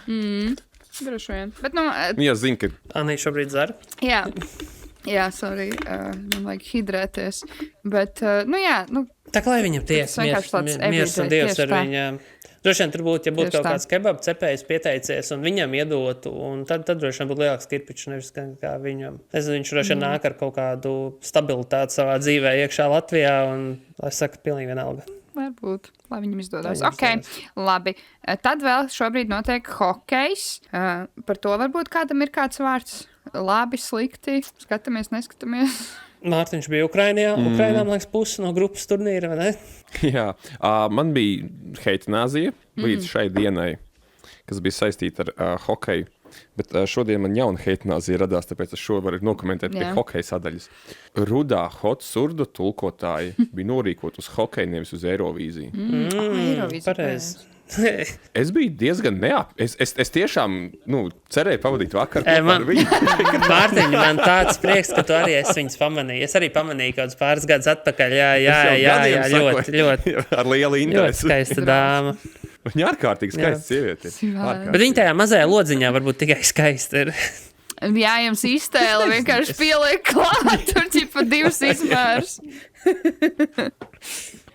Droši vien. Bet, jā, zinu, ka... Anī šobrīd dzer. Jā, sorry, man vajag hidrēties. Bet, jā. Tā kā lai viņam miers un Dievs ar viņam. Droši vien tur būtu, ja būtu kaut kāds kebabu cepējs pieteicies un viņam iedotu, un tad droši vien būtu lielāks kirpičs, nevis kā viņam. Viņš droši vien nāk ar kaut kādu stabilitāti savā dzīvē iekšā Latvijā, un, lai saka, pilnīgi vienalga. Varbūt, lai viņam izdodas. Ok, labi. Tad vēl šobrīd notiek hokejs. Par to varbūt kādam ir kāds vārds. Labi, slikti. Skatāmies, neskatāmies. Mārtiņš bija Ukrainā, man liekas, pusi no grupas turnīra, vai ne? Jā, man bija heitanāzija līdz šai dienai, kas bija saistīta ar hokeju. Bet šodien man jauna heitanāzija radās, tāpēc es šo varu nokomentēt pie hokeja sadaļas. Rudā hot surdu tulkotāji bija norīkot uz hokeju, nevis uz Eirovīziju. Eirovīzija, pareizi. Es biju diezgan es tiešām cerēju pavadīt vakaru ar viņu. Mārtiņ, man tāds prieks, ka tu arī esi viņus pamanīji. Es arī pamanīju kaut pāris gadus atpakaļ. Jā, ļoti. Ar lielu interesi. Ļoti skaista dāma. Viņa ārkārtīgi skaista sieviete. Bet viņa tajā mazajā lodziņā varbūt tikai skaista ir. Jā, jums iztēle vienkārši pieliek klāt, tur ķipa 2 izmērs.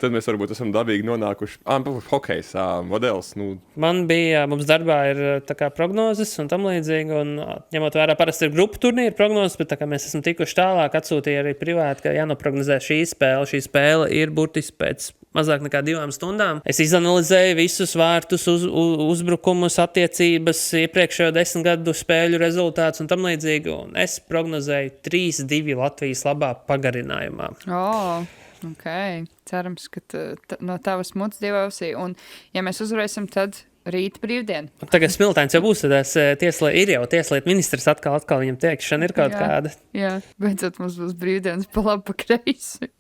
Tad mēs varbūt esam dabīgi nonākuši. Hokejs, modelis. Mums darbā ir tā kā prognozes un tam līdzīgi, un ņemot vērā parasti ir grupu turnīra prognozes, bet tā kā mēs esam tikuši tālāk, atsūtīja arī privāti, ka jānoprognozē šī spēle. Šī spēle ir burtiski pēc mazāk nekā 2 stundām. Es izanalizēju visus vārtus, uzbrukumus, attiecības, iepriekšējo 10 gadu spēļu rezultātus un tam līdzīgi, un es prognozēju 3-2 Latvijas labā pagarinājumā. Ok, cerams, ka no tavas muts dievosī, un ja mēs uzvarēsim, tad rīt brīvdiena. Tagad Smiltēns jau būs, tad ir jau tieslietu ministrs atkal viņam teikšana ir kaut kāda. Jā, beidzot mums būs brīvdienas pa labi pa kreisi.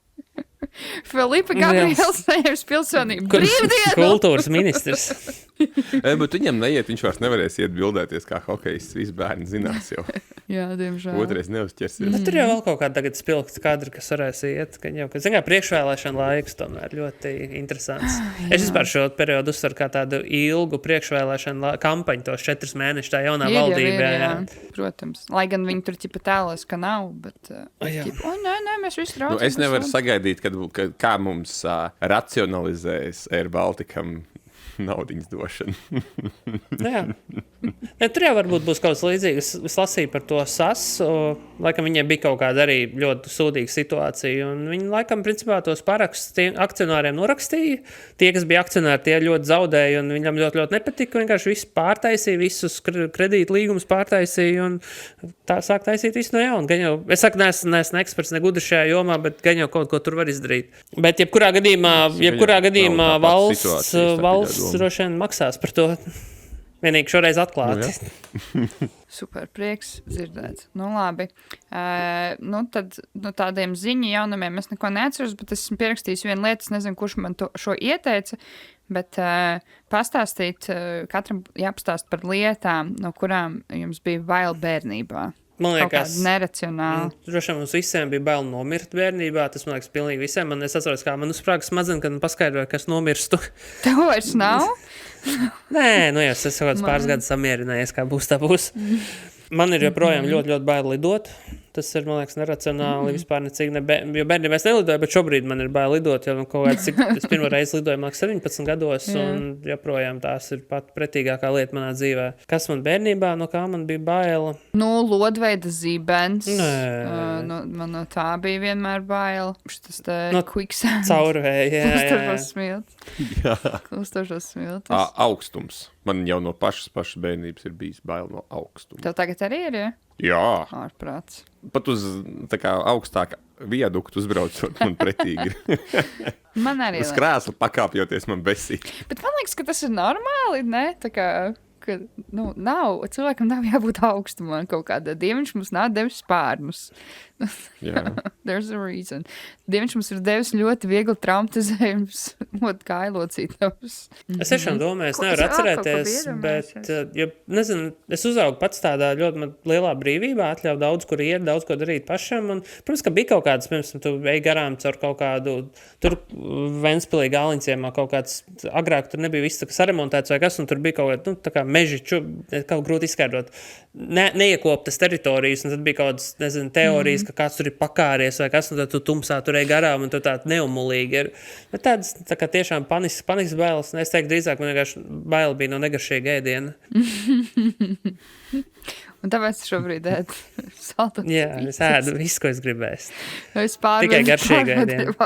Felipa Gabriels saņems pilsonību. Brīvdienu! Kultūras ministrs. Bet viņam neiet, viņš vairs nevarēs iet bildēties kā hokejs. Visi bērni zinās jau. Jā, diemžēl. Otrais neuzķersies. Tur jau vēl kaut kāda tagad spilgts kadri, kas varēs iet. Priekšvēlēšana laiks tomēr ļoti interesants. Es vispār šo periodu uzsveru kā tādu ilgu priekšvēlēšanu kampaņu, tos 4 mēnešus tā jaunā valdībā. Jā. Protams. Lai gan viņi tur tēlos, ka nav, bet nē, mēs visi traucam. Es nevaru sagaidīt, kā mums racionalizēs Air Balticam naudiņas došanu. Jā. Tur jau varbūt būs kaut kas līdzīgs. Es lasīju par to SAS. Laikam viņiem bija kaut kāda arī ļoti sūdīga situācija. Un viņi laikam principā tos parakstus akcionāriem norakstīja. Tie, kas bija akcionāri, tie ļoti zaudēja un viņam ļoti nepatika. Vienkārši visu pārtaisīja, visus kredītu līgumus pārtaisīja un tā sāk taisīt visu no jauna. Es saku, neesmu eksperts, ne gudrs šajā jomā, bet gan jau kaut ko tur var izdarīt. Bet jebkurā gadījumā valsts droši vien maksās par to. Vienīgi šoreiz atklāti. Super, prieks dzirdēt. Labi. Tad tādiem ziņu jaunumiem es neko neatceros, bet esmu pierakstījis vienu lietu, es nezinu, kurš man šo ieteica, bet pastāstīt, katram jāpastāst par lietām, no kurām jums bija bail bērnībā. Man liekas, neracionāli. Droši vien mums visiem bija bail nomirt bērnībā. Tas, man liekas, pilnīgi visiem. Es atceros, kā man uzsprāga smadzenes, kad man paskaidroja, ka es nomirstu. Tev vairs nav? Nē, es esmu kaut kāds pāris gadus samierinājies, kā būs tā būs. Man ir joprojām ļoti, ļoti bail lidot. Tas ir, man liekas, neracionāli vispār necīgi. Jo bērnībā es nelidoju, bet šobrīd man ir bail lidot, jo kaut kāds, es pirmo reizi lidoju, man liekas, 17 gados, un joprojām tās ir pat pretīgākā lieta manā dzīvē. Kas man bērnībā, no kā man bija baila? Lodveida zibens. Nē. Man no tā bija vienmēr baila. Tas te quicksand. Caurvēja, Klustošos smilts. Jā. Klustošos smilts. Augstums. Man jau no pašas bērnības ir bijis bail no augstuma. Tev tagad arī ir, ja? Jā. Ārprāts. Pat uz tā kā augstāka viaduktu uzbraucot, man pretīgi ir. Man arī. Uz krēsla pakāpjoties man besīt. Bet man liekas, ka tas ir normāli, ne? Tā kā, ka, cilvēkam nav jābūt augstumā kaut kādā. Dieviņš mums nav devis spārnus. Jā. There's a reason. Dieviņš mums ir devis ļoti viegli traumatizējums kailocītavus. Es tiešām domāju, es nevaru atcerēties, bet, nezinu, es uzaugu pats tādā ļoti lielā brīvībā, atļauju daudz, kur iet, daudz ko darīt pašam, un, protams, ka bija kaut kāds, pirms tu ej garām caur kaut kādu, tur Ventspilī Gāliņciemā kaut kāds, agrāk tur nebija viss tā kā saremontēts vai kas, un tur bija kaut kāds, tā kā meži, kaut grūti izskaidrot, neiekoptas teritorijas, un tad bija kaut kāds, nezinu, teorijas, ka kāds tur ir pakāries vai kas, un tad tu tumsā tur ej garām, un tu tāda neumulīgi ir. Bet tādas, tā kā tiešām panikas bailes, un es teiktu drīzāk, man vienkārši baila bija no negašīga ēdiena. Un tāpēc šobrīd ēd saltas. Jā, es ēdu visu, ko es gribēju. Es tikai garšīga ēdiena.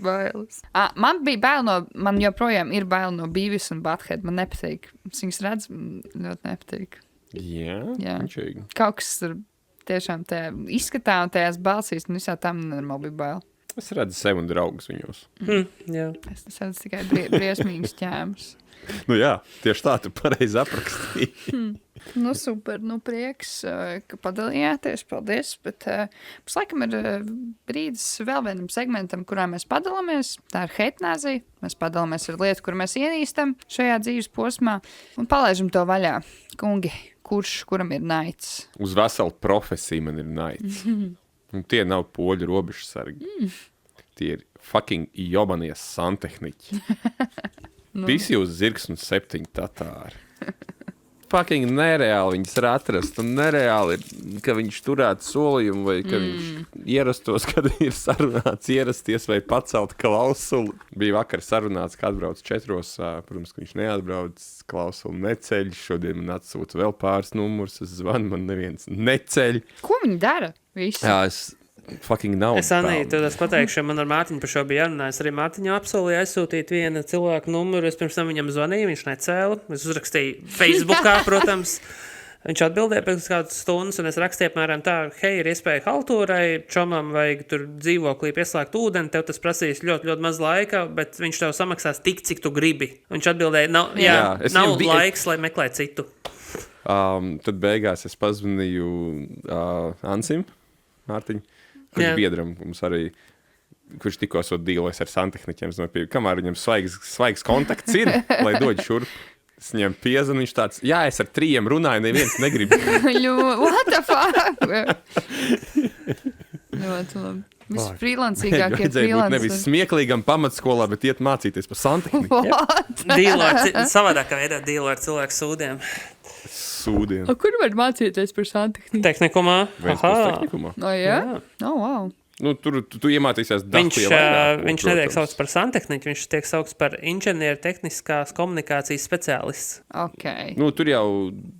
Bailes. Man bija bail man joprojām ir bail no Beavis un Butthead. Man nepatīk. Es viņus redzu, ļoti nepatīk. Jā. Ančīgi. Kaut kas tur tiešām tajā izskatā un tajās balsīs, un visā tam normāli bija bail. Es redzu sevi un draugus viņos. Jā. Es redzu tikai briesmīgas ķēmas. Jā, tieši tā tu pareizi aprakstīji. Super, prieks, ka padalījāties, paldies, bet mums laikam ir brīdis vēl vienam segmentam, kurā mēs padalāmies, tā ir heitnāzija, mēs padalāmies ar lietu, kur mēs ienīstam šajā dzīves posmā, un palaižam to vaļā. Kungi, kuram ir naids? Uz veselu profesiju man ir naids. Un tie nav poļu robežsargi. Tie ir fucking jobanie santehniķi. Visi uz zirgs un 7 tatāri. Fucking nereāli viņas ir atrast, un nereāli ir, ka viņš turētu solījumu, vai ka viņš ierastos, kad ir sarunāts ierasties vai pacelt klausulu. Bija vakar sarunāts, ka atbrauc 4, protams, ka viņš neatbrauc, klausulu neceļ, šodien man atsūta vēl pāris numurs, es zvanu, man neviens neceļ. Ko viņi dara? Visi? Jā, es fucking nav. Es Anī, tad es pateikšu, man ar Mārtiņu par šo bija jārunā. Es arī Mārtiņu apsolīju aizsūtīt vienu cilvēku numuru. Es pirms tam viņam zvanīju, viņš necēla. Es uzrakstīju Facebookā, protams. Viņš atbildēja pēc kādas stundas, un es rakstīju apmēram tā, hei, ir iespēja haltūrai, čomam vajag tur dzīvoklī pieslēgt ūdeni, tev tas prasīs ļoti, ļoti maz laika, bet viņš tev samaksās tik, cik tu gribi. Viņš atbildēja, nav laiks, lai meklē citu. Tad beigās es pazvanīju Ansim, Mārtiņu. Kurš biedram mums arī, kurš tikko esot dīlojas ar santehniķiem, kamēr viņam svaigs kontakts ir, lai dod šurp. Es viņam piezvanu, viņš tāds, jā, es ar 3 runāju, neviens negrib. What the fuck? Ļoti labi. Visfrīlancīgākie Vajadzēja būt nevis smieklīgam pamatskolā, bet iet mācīties par santehniku. Savādākā veidā dīlo ar cilvēku sūdiem. Sūdiem. Kur var mācīties par santehniku? Tehnikumā. Vēstures tehnikumā. Jā? Wow. Tur tu iemācīsies viņš netiek saukts par santehniķu, viņš tiek saukts par inženiertehniskās komunikācijas speciālists. Okay. Tur jau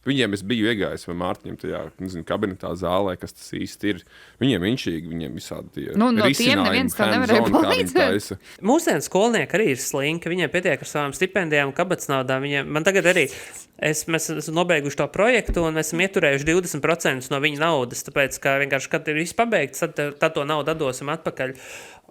viņiem es biju iegājis vai Mārtiņam tajā, kabinetā zālē, kas tas īsti ir. Viņiem inšīgi, viņiem visādi tie risinājumi, hands-on, kā viņi taisa. Mūsdienu skolnieki arī ir slinki, viņiem pietiek ar savām stipendijām, kabatsnaudām. Man tagad arī, mēs esam nobeiguši to projektu un mēs esam ieturējuši 20% no viņa naudas, tāpēc, ka vienkārši, kad ir viss pabeigts, tad to naudu atdosim atpakaļ.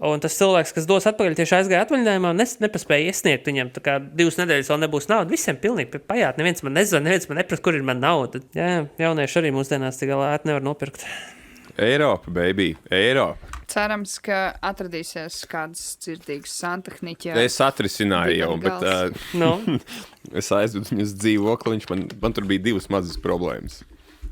Un tas cilvēks, kas dos atpakaļ, tieši aizgāja atvaļinājumā, nepaspēja iesniegt viņam, tā kā 2 nedēļas vēl nebūs nauda. Visiem pilnīgi pajāt, neviens man nezvan, neviens man neprast, kur ir man nauda. Jā, jaunieši arī mūsdienās tik galā nevar nopirkt. Eiropa, baby, Eiropa. Cerams, ka atradīsies kāds dzirdīgs santehniķi. Es atrisināju jau, bet es aizvedu viņas dzīvokli, man tur bija 2 mazas problēmas.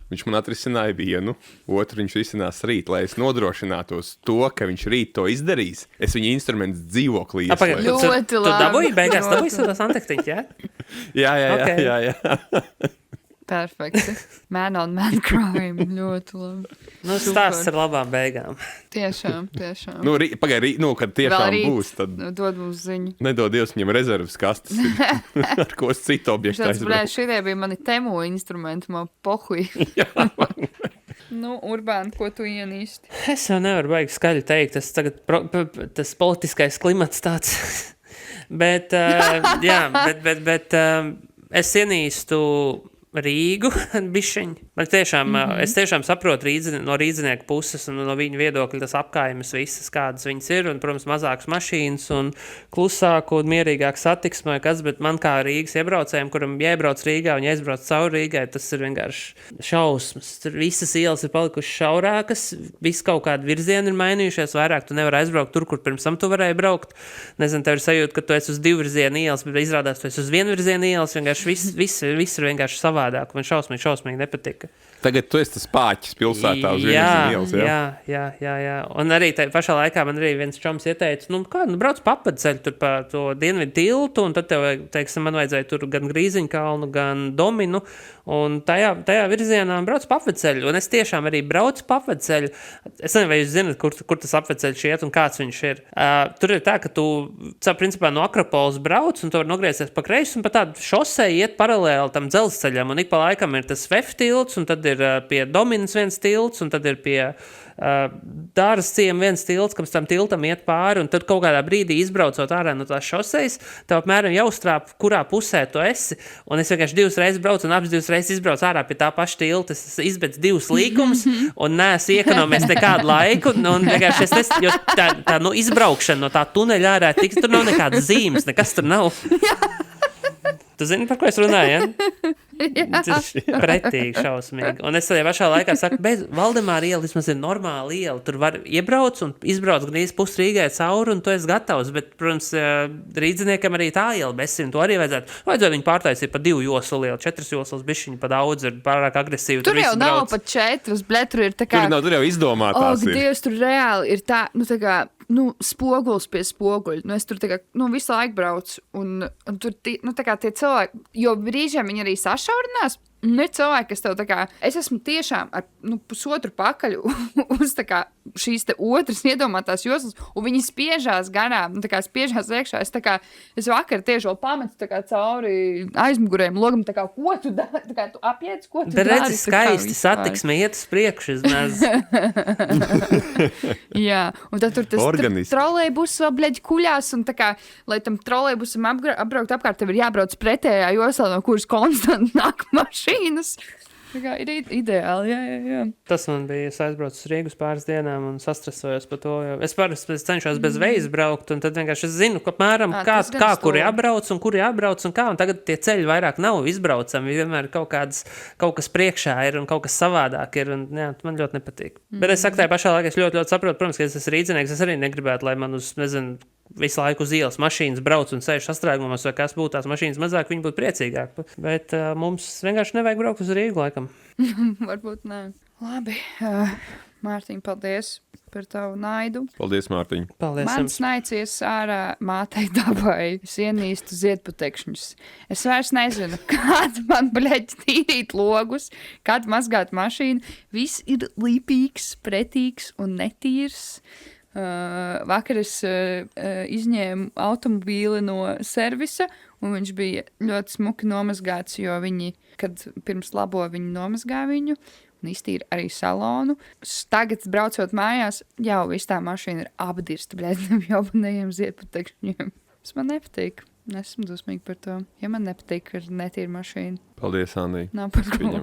Viņš man atrisināja vienu, otru viņš risinās rīt, lai es nodrošinātos to, ka viņš rīt to izdarīs. Es viņa instrumentus dzīvoklī ieslēdzu. Ļoti Tu labi. dabūji beigās, dabūji savas antektiņas, jā? Okay. Jā. Perfekti. Man on man crime. Ļoti labi. Nu, stāsts ar labām beigām. Tiešām. Nu, pagaidi, kad tiešām Vēl rīt būs, tad dod mums ziņu. nedod Dievs viņam rezerves kastes, ar ko es citu objektu Šāds, blē, aizbraucu. šitie bija mani temo instrumenti, man pohuj. Nu, Urbāni, ko tu ienīsti? Es jau nevaru baigi skaļi teikt, tas tagad tas politiskais klimats tāds. bet es ienīstu Rīgu bišķiņ. Es tiešām saprotu no rīdzinieku puses un no viņu viedokļa tas apkaimes visas, kādas viņas ir, un, protams, mazākas mašīnas un klusāku un mierīgāku satiksmu vai kas, bet man kā Rīgas iebraucējiem, kuram jāiebrauc Rīgā un jāizbrauc cauri Rīgai, tas ir vienkārši šausmas. Tur visas ielas ir palikušas šaurākas, viss kaut kādi virzieni ir mainījušies, vairāk tu nevari aizbraukt tur, kur pirms tam tu varēji braukt. Nezinu, tev ir sajūta, ka tu esi uz 2 virzienu ielas, bet izrādās, tu esi uz 1 virzienu ielas, vienkārši viss ir vienkārši savādāk. Man šausmīgi nepatika. Tagad tu esi tas pāķis pilsētā uz vienas ielas, Jā. Un arī pašā laikā man arī viens čoms ieteica, brauc pa apvedceļu tur pa to dienvidu tiltu, un tad tev, teiksim, man vajadzēja tur gan Grīziņkalnu, gan Dominu, un tajā virzienā brauc pa apvedceļu, un es tiešām arī braucu pa apvedceļu. Es nezinu, vai jūs zinat, kur tas apvedceļš iet un kāds viņš ir. Tur ir tā, ka tu, principā, no Akropoles brauc, un tu var nogriezties pa kreisi, un pa tādu šosei iet paralēli tam dzelzceļam, un ik pa laikam ir tas VF tilts, un tad ir pie Dominas viens tilts, un tad ir pie Dāras ciema viens tilts, kam tam tiltam iet pāri, un tad kaut kādā brīdī izbraucot ārā no tās šosejas, tev apmēram jāuztrāp, kurā pusē tu esi, un es vienkārši 2 reizes braucu, un abas 2 reizes izbraucu ārā pie tā paša tilta, es izbeidzu 2 līkumus, un neesmu iekonomējis nekādu laiku, un vienkārši jo tā izbraukšana no tā tuneļa ārā, tur nav nekādas zīmes, nekas tur nav. Tu zini, par ko es runāju, ja? Tas ir pretīgi šausmīgi. Un es tajā pašā laikā saku, Valdemāra iela vismaz ir normāla iela. Tur var iebrauc un izbrauc gandrīz pus Rīgai cauri, un tu esi gatavs. Bet, protams, rīdziniekam arī tā iela besina. To arī vajadzētu viņu pārtaisīt pa 2 joslu lielu. 4 joslas bišķiņi pa daudz ir pārāk agresīvi. Tur jau nav pat 4, bet tur ir tā kā... Tur jau izdomātās ir. Dievs, tur reāli ir tā, tā kā... spogulis pie spoguļa. Es tur tā kā, visu laiku braucu, un tur tā kā tie cilvēki, jo brīžiem viņi arī sašaurinās, un ir cilvēki, kas tev tā kā, es esmu tiešām ar pusotru pakaļu uz tā kā šīs te otras iedomātās joslas, un viņi spiežās garām, tā kā spiežās iekšā. Es vakar tieši vēl pametu tā kā cauri aizmugurējiem logam, tā kā, ko tu dari, tā kā tu apiec, ko tu dari. Bet redzi, skaisti satiksme iet uz priekšu, Jā, un tad tur tas trolejbus vēl, bļeģi, kuļās, un tā kā, lai tam trolejbusam apbraukt apkārt, tev ir jābrauc pretējā joslā, no kuras konstanti nāk mašīnas. Tā kā ir ideāli, jā. Tas man bija, es aizbraucu uz Rīgu pāris dienām un sastrasojos par to, jo es parasti cenšos bez vejas braukt, un tad vienkārši es zinu, apmēram, kā kuri jābrauc un kā, un tagad tie ceļi vairāk nav izbraucami, vienmēr kaut kas priekšā ir un kaut kas savādāk ir, un jā, man ļoti nepatīk. Bet es saku, tajā pašā laikā es ļoti saprotu, protams, ka es esmu rīdzinieks, es arī negribētu, lai man uz, nezinu, visu laiku uz ielas mašīnas brauc un sēž sastrēgumos, vai kas būtu tās mašīnas mazāk, viņi būtu priecīgāki. Bet mums vienkārši nevajag braukt uz Rīgu laikam. Varbūt nē. Labi. Mārtiņ, paldies par tavu naidu. Paldies, Mārtiņ. Paldies. Mans naicies ārā mātei dabai. Es ienīstu ziedputekšņus. Es vairs nezinu, kāda man, bļeģi, tīrīt logus, kāda mazgāt mašīnu. Viss ir lipīgs, pretīgs un netīrs. Vakar es izņēmu automobīli no servisa, un viņš bija ļoti smuki nomazgāts, jo viņi, kad pirms labo viņi nomazgā viņu, un iztīra arī salonu. Tagad, braucot mājās, jau viss tā mašīna ir apdirsta, bļēdiem jaunajiem ziedputekšņiem. Tas man nepatīk. Esmu dusmīgi par to. Ja man nepatīk, ka ir netīra mašīna. Paldies, Anī. Nav par ko.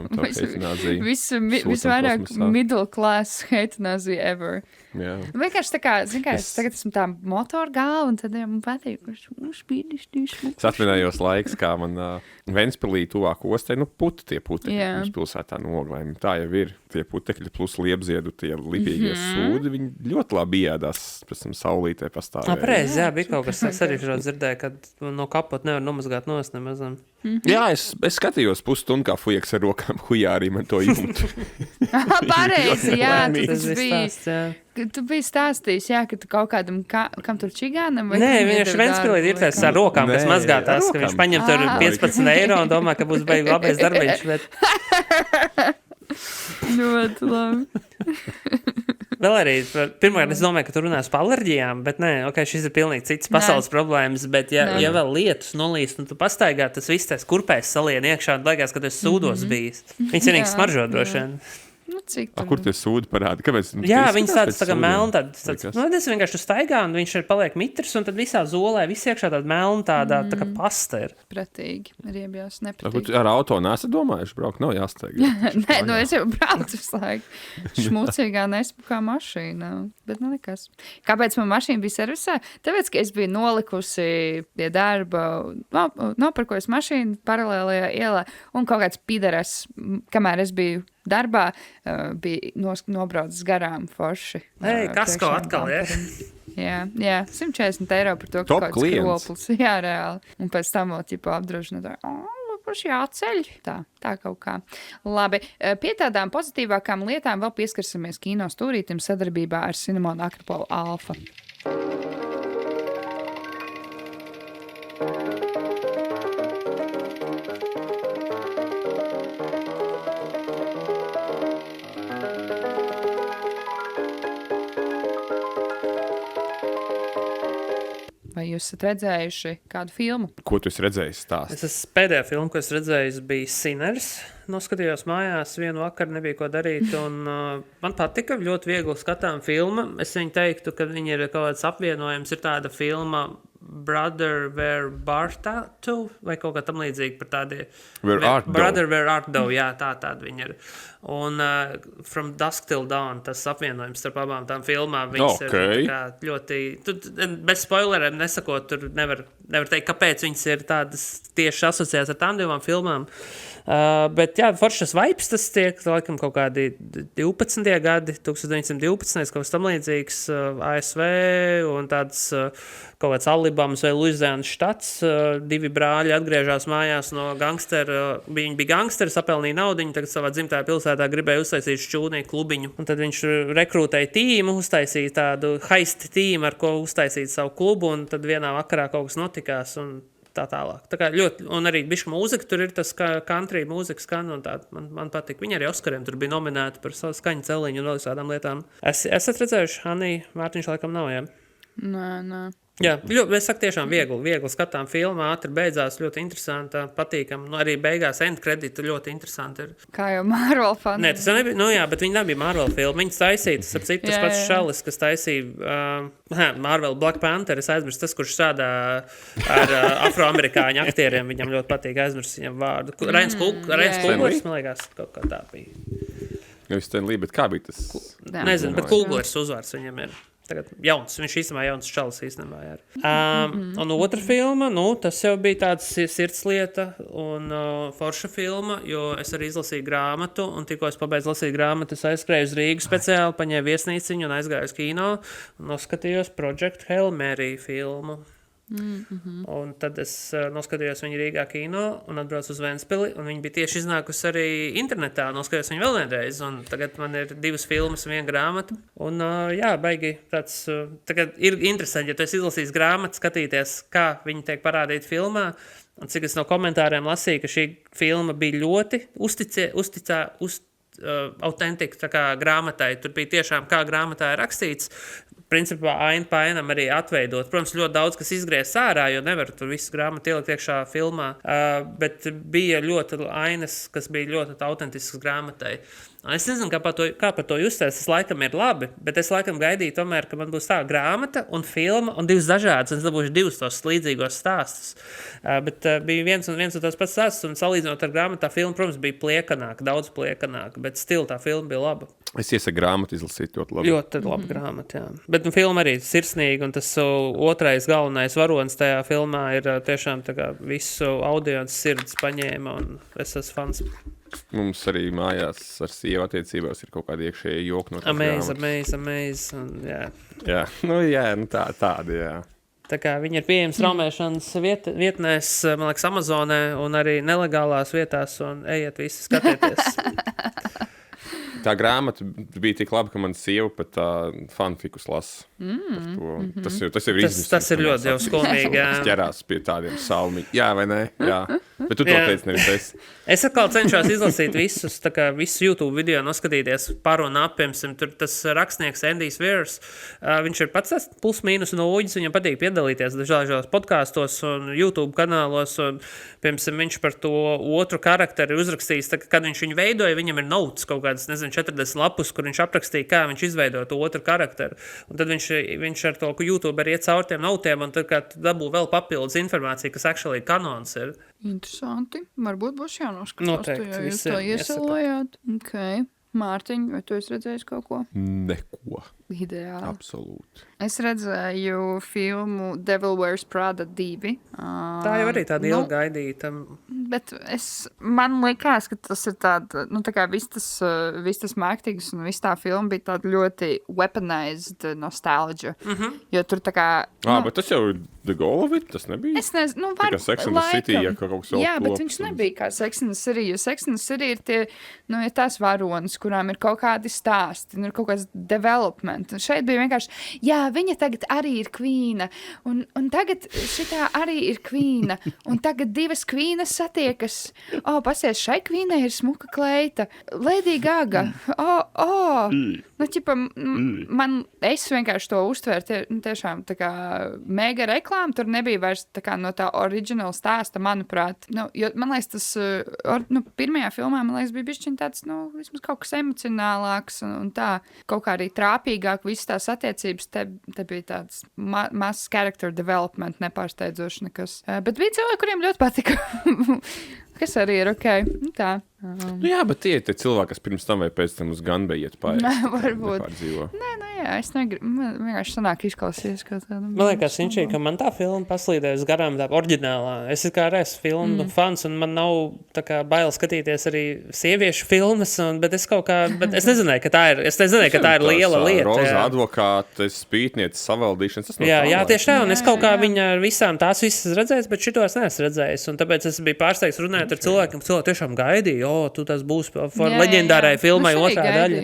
Visvairāk middle class heitanāzija ever. Jā. Vienkārši tā kā, es tagad esmu tā motora galva, un tad man patīk, Es atminējos laiks, kā man Ventspilī tuvāk ostai, puti tie putekļi. Mums pilsētā noglēmi. Tā jau ir. Tie putekļi plus liepziedu, tie lipīgie sūdi, viņi ļoti labi ēdās, pēc tam saulītē pastāvēja. Pareizi, jā, bija kaut kas, es arī dzirdēju, kad no kapota nevar nomazgāt nost nemazam. Jā, es skatījos pusstundu, kā fujaks ar rokām hujā arī man to jumtu. Pareizi, jā, Tas tas bija. stāsts, jā. Tu biji stāstījis, jā, ka tu kaut kādam, kam tur čigānam vai... Nē, kam viņš iedeva Ventspilī darbu, ir tāds vai ar rokām, kas Nē, mazgā ar tās, ka rokām. viņš paņem tur 15 eiro un domā, ka būs beig labais darbiņš, bet Ļoti labi. vēl arī, pirmkārt, es domāju, ka tu runās par alerģijām, bet nē, ok, šis ir pilnīgi cits pasaules problēmas, bet ja vēl lietus nolīst un tu pastaigā, tas viss tās kurpēs salien iekšā un liekas, ka tu esi sūdos bijis. Viņš vienīgi Jā, smaržo droši vien. Nu, cik tur? Kur tie sūdi parāda? Kāpēc? Jā, viņas Izskatās tāds tā kā pēc melni, sūdiem? tāds, Vai kas? nu, es vienkārši tu staigā, un viņš ir paliek mitrs, un tad visā zolē, viss iekšā tāda melna tāda, tā kā pasta ir. Pratīgi, riebjās, Kur nepratīgi. tu ar auto nesat domājuši braukt? Nav jāsteigā. Nē, nu es jau braucu visu laiku. Šmucīgā nespakā mašīnā. Bet nu nekas. Kāpēc man mašīna bija servisā? Tāpēc, ka es biju nolikusi pie darba, nopirkojusi mašīnu paralēlajā ielā, un kaut kāds pideras, kamēr es biju darbā, bija nobraucis garām forši. Ei, kasko priekšējiem atkal, ja? bamperim. Jā, 140 eiro par to, ka Top kaut kāds klients. kroplis. Jā, reāli. Un pēc tam vēl, ķipa, apdrošinātāji. Paši jāceļ. Tā kaut kā. Labi, pie tādām pozitīvākām lietām vēl pieskarsimies kino stūrītim sadarbībā ar Cinemonu Akropolu Alfa. Vai jūs esat redzējuši kādu filmu? Ko tu esi redzējis stāst? Pēdējā filma, ko es redzēju, bija Sinners. Noskatījos mājās, vienu vakaru nebija ko darīt, un man patika ļoti viegli skatām filma. Es viņu teiktu, ka viņa ir kaut kāds apvienojums, ir tāda filma Brother Where Art Thou, vai kaut kā tam līdzīga par tādiem. Where Art Thou. Brother Where Art Thou, jā, tāda viņa ir. Un From Dusk Till Dawn, tas apvienojums starp abām tām filmām, viņas ir tā kā ļoti, bez spoileriem nesakot, tur nevar teikt, kāpēc viņas ir tādas tieši asociētas ar tām divām filmām. Bet jā, foršas vibes tas tiek, laikam kaut kādi 12. gadi, 1912. kaut kas tam līdzīgs, ASV un tāds kaut kāds Alabams vai Luizēnas štats, divi brāļi atgriežās mājās no gangstera, viņi bija gangsteri, sapelnīja naudiņu, tagad savā dzimtajā pilsētā gribēja uztaisīt šķūnī klubiņu, un tad viņš rekrūtēja tīmu, uztaisīja tādu heisti tīmu, ar ko uztaisīt savu klubu, un tad vienā vakarā kaut kas notikās, un tā tālāk. Tā kā ļoti, un arī bišķi mūzika, tur ir tas country mūzika skan, un tā, man patīk. Viņi arī Oskariem tur bija nominēti par savu skaņu celiņu un vēl visādām lietām. Esat redzējuši, Hanija, Mārtiņš laikam nav, jā? Nē. Jā, es saku tiešām viegli skatām filmu, ātri beidzās, ļoti interesanta, patīkam, nu arī beigās end kredita ļoti interesanti ir. Kā jau Marvel fani. Nē, tas nebija, nu jā, bet viņi nebija Marvel filma, viņas taisīja, tas ap citu tas pats šalis, kas taisīja Marvel Black Panther, es aizmirstu tas, kurš strādā ar afroamerikāņu aktieriem, viņam ļoti patīk aizmirst viņam vārdu. Ryan Coogler, man liekas, kaut kā tā bija. Nevis Stan Lee, bet kā bija tas? Nezinu, bet Cooglers uzvārds viņam ir. Tagad jauns, viņš īstenībā jauns čalis īstenībā ir. Un otra filma, nu, tas jau bija tāds sirdslieta un forša filma, jo es arī izlasīju grāmatu, un tikko es pabeidzu lasīt grāmatu, es aizskrēju uz Rīgu speciāli, paņēmu viesnīciņu un aizgāju uz kino, un noskatījos Project Hail Mary filmu. Un tad es noskatījos viņu Rīgā kino un atbraucu uz Ventspili, un viņi bija tieši iznākusi arī internetā, noskatījos viņu vēl vienreiz, un tagad man ir 2 filmas un 1 grāmata, un jā, baigi tāds, tagad ir interesanti, ja tu esi izlasījis grāmatu, skatīties, kā viņi tiek parādīti filmā, un cik es no komentāriem lasīju, ka šī filma bija ļoti autentika, tā kā grāmatai, tur bija tiešām kā grāmatā ir rakstīts, principā aina pa ainam arī atveidot. Protams, ļoti daudz, kas izgriezts ārā, jo nevar tur visu grāmatu ielikt iekšā filmā, bet bija ļoti ainas, kas bija ļoti autentiskas grāmatai. Es nezinu, kā par to justies, tas laikam ir labi, bet es laikam gaidīju tomēr, ka man būs tā grāmata un filma un 2 dažādas, un es dabūšu 2 tos līdzīgos stāstus. Bet bija viens un tas pats stāsts, un salīdzinot ar grāmatu, tā filma, protams, bija pliekanāka, daudz pliekanāka, bet stila tā filma bija laba. Es iesaku grāmatu izlasīt ļoti labi. Ļoti laba grāmata, jā. Bet filma arī sirsnīga, un tas otrais galvenais varonis tajā filmā ir tiešām tā kā visu audiences sirds paņēma, un es esmu fans. Mums arī mājās ar sievu attiecībās ir kaut kādi iekšēji joki no tās grāmatas. Amaze, un jā. Jā, nu tādi, jā. Tā kā viņi ir pieejami straumēšanas vietnēs, man liekas, Amazonē un arī nelegālās vietās, un ejiet visi skatieties. Tā grāmata bija tik laba, ka man sieva pat fanfikus lasa. Tas ir izmisums. Tas ir ļoti jau skumīgi, jā. Tas ķerās pie tādiem salmiņiem. Jā, vai ne? Jā. Bet tu to teici, nevis es. Es atkal cenšos izlasīt visus YouTube video, noskatīties par un ap, piemēram, tur tas rakstnieks Endijs Viers, viņš ir pats tas plus mīnus no uģis, viņam patīk piedalīties dažādos podkastos un YouTube kanālos, un, piemēram, viņš par to otru karakteri uzrakstījis, kad viņš viņu veidoja, viņam ir notes kaut kādas, 40 lapus, kur viņš aprakstīja, kā viņš izveidoja to otru karakteru, un tad viņš ar to YouTube arī iet caur tiem notiem, un tad kā dabū vēl papildus informāciju, kas actually kanons ir. Interesanti. Varbūt būs jānoskatās. Noteikti. Ja jūs to iesalojāt. Okay. Mārtiņ, vai tu esi redzējis kaut ko? Neko. Ideāli. Absolūti. Es redzēju filmu Devil Wears Prada 2. Tā jau arī tāda ilga gaidīta. Bet man liekas, ka tas ir tāda, tā kā viss tas mārktīgs un viss tā filma bija tāda ļoti weaponized nostalgia. Jo tur tā kā... Bet tas jau The Goal of It, tas nebija? Es nezinu, tā kā Sex and the City, ja kaut kas vēl jā, bet viņš nebija kā Sex and the City, jo Sex and the City ir tie, ir tās varonas, kurām ir kaut kādi stāsti, ir kaut kāds development. Un šeit bija vienkārši, jā, viņa tagad arī ir kvīna, un tagad šitā arī ir kvīna, un tagad divas kvīnas satiekas. Pasies, šai kvīnai ir smuka kleita. Lady Gaga. Es vienkārši to uztvēru tiešām tā kā mega reklāma, tur nebija vairs tā kā no tā original stāsta, manuprāt. Jo, man liekas, tas pirmajā filmā, man liekas, bija bišķiņ tāds, vismaz kaut kas emocionālāks un tā, kaut kā arī trāpīgāk, visas tās attiecības, te bija tāds mazs character development, nepārsteidzoši nekas. Bet bija cilvēki, kuriem ļoti patika. Kas arī ir ok. Tā. Jā, bet tie ir cilvēki, kas pirms tam vai pēc tam uz Ganbeju iet varbūt. Jā, es negribu. Man vienkārši sanāk izklausīties kā tāda. Man liekas, Inčī, ka man tā filma paslīdēs garām tā oriģinālā. Es kā esmu filmu fans, un man nav tā kā bail skatīties arī sieviešu filmas, bet es kaut kā, es nezināju, ka tā ir, ka tā ir liela lieta. Roza advokāte, spītnieces savaldīšanas, tas jā, tieši tā, un es kaut kā viņa ar visām tās visas redzējis, bet šitos neesmu redzējis, un tāpēc es biju pārsteigts runājot ar cilvēkiem, cilvēki tiešām gaidīja, tu tas būs leģendārai filmai otrā daļa.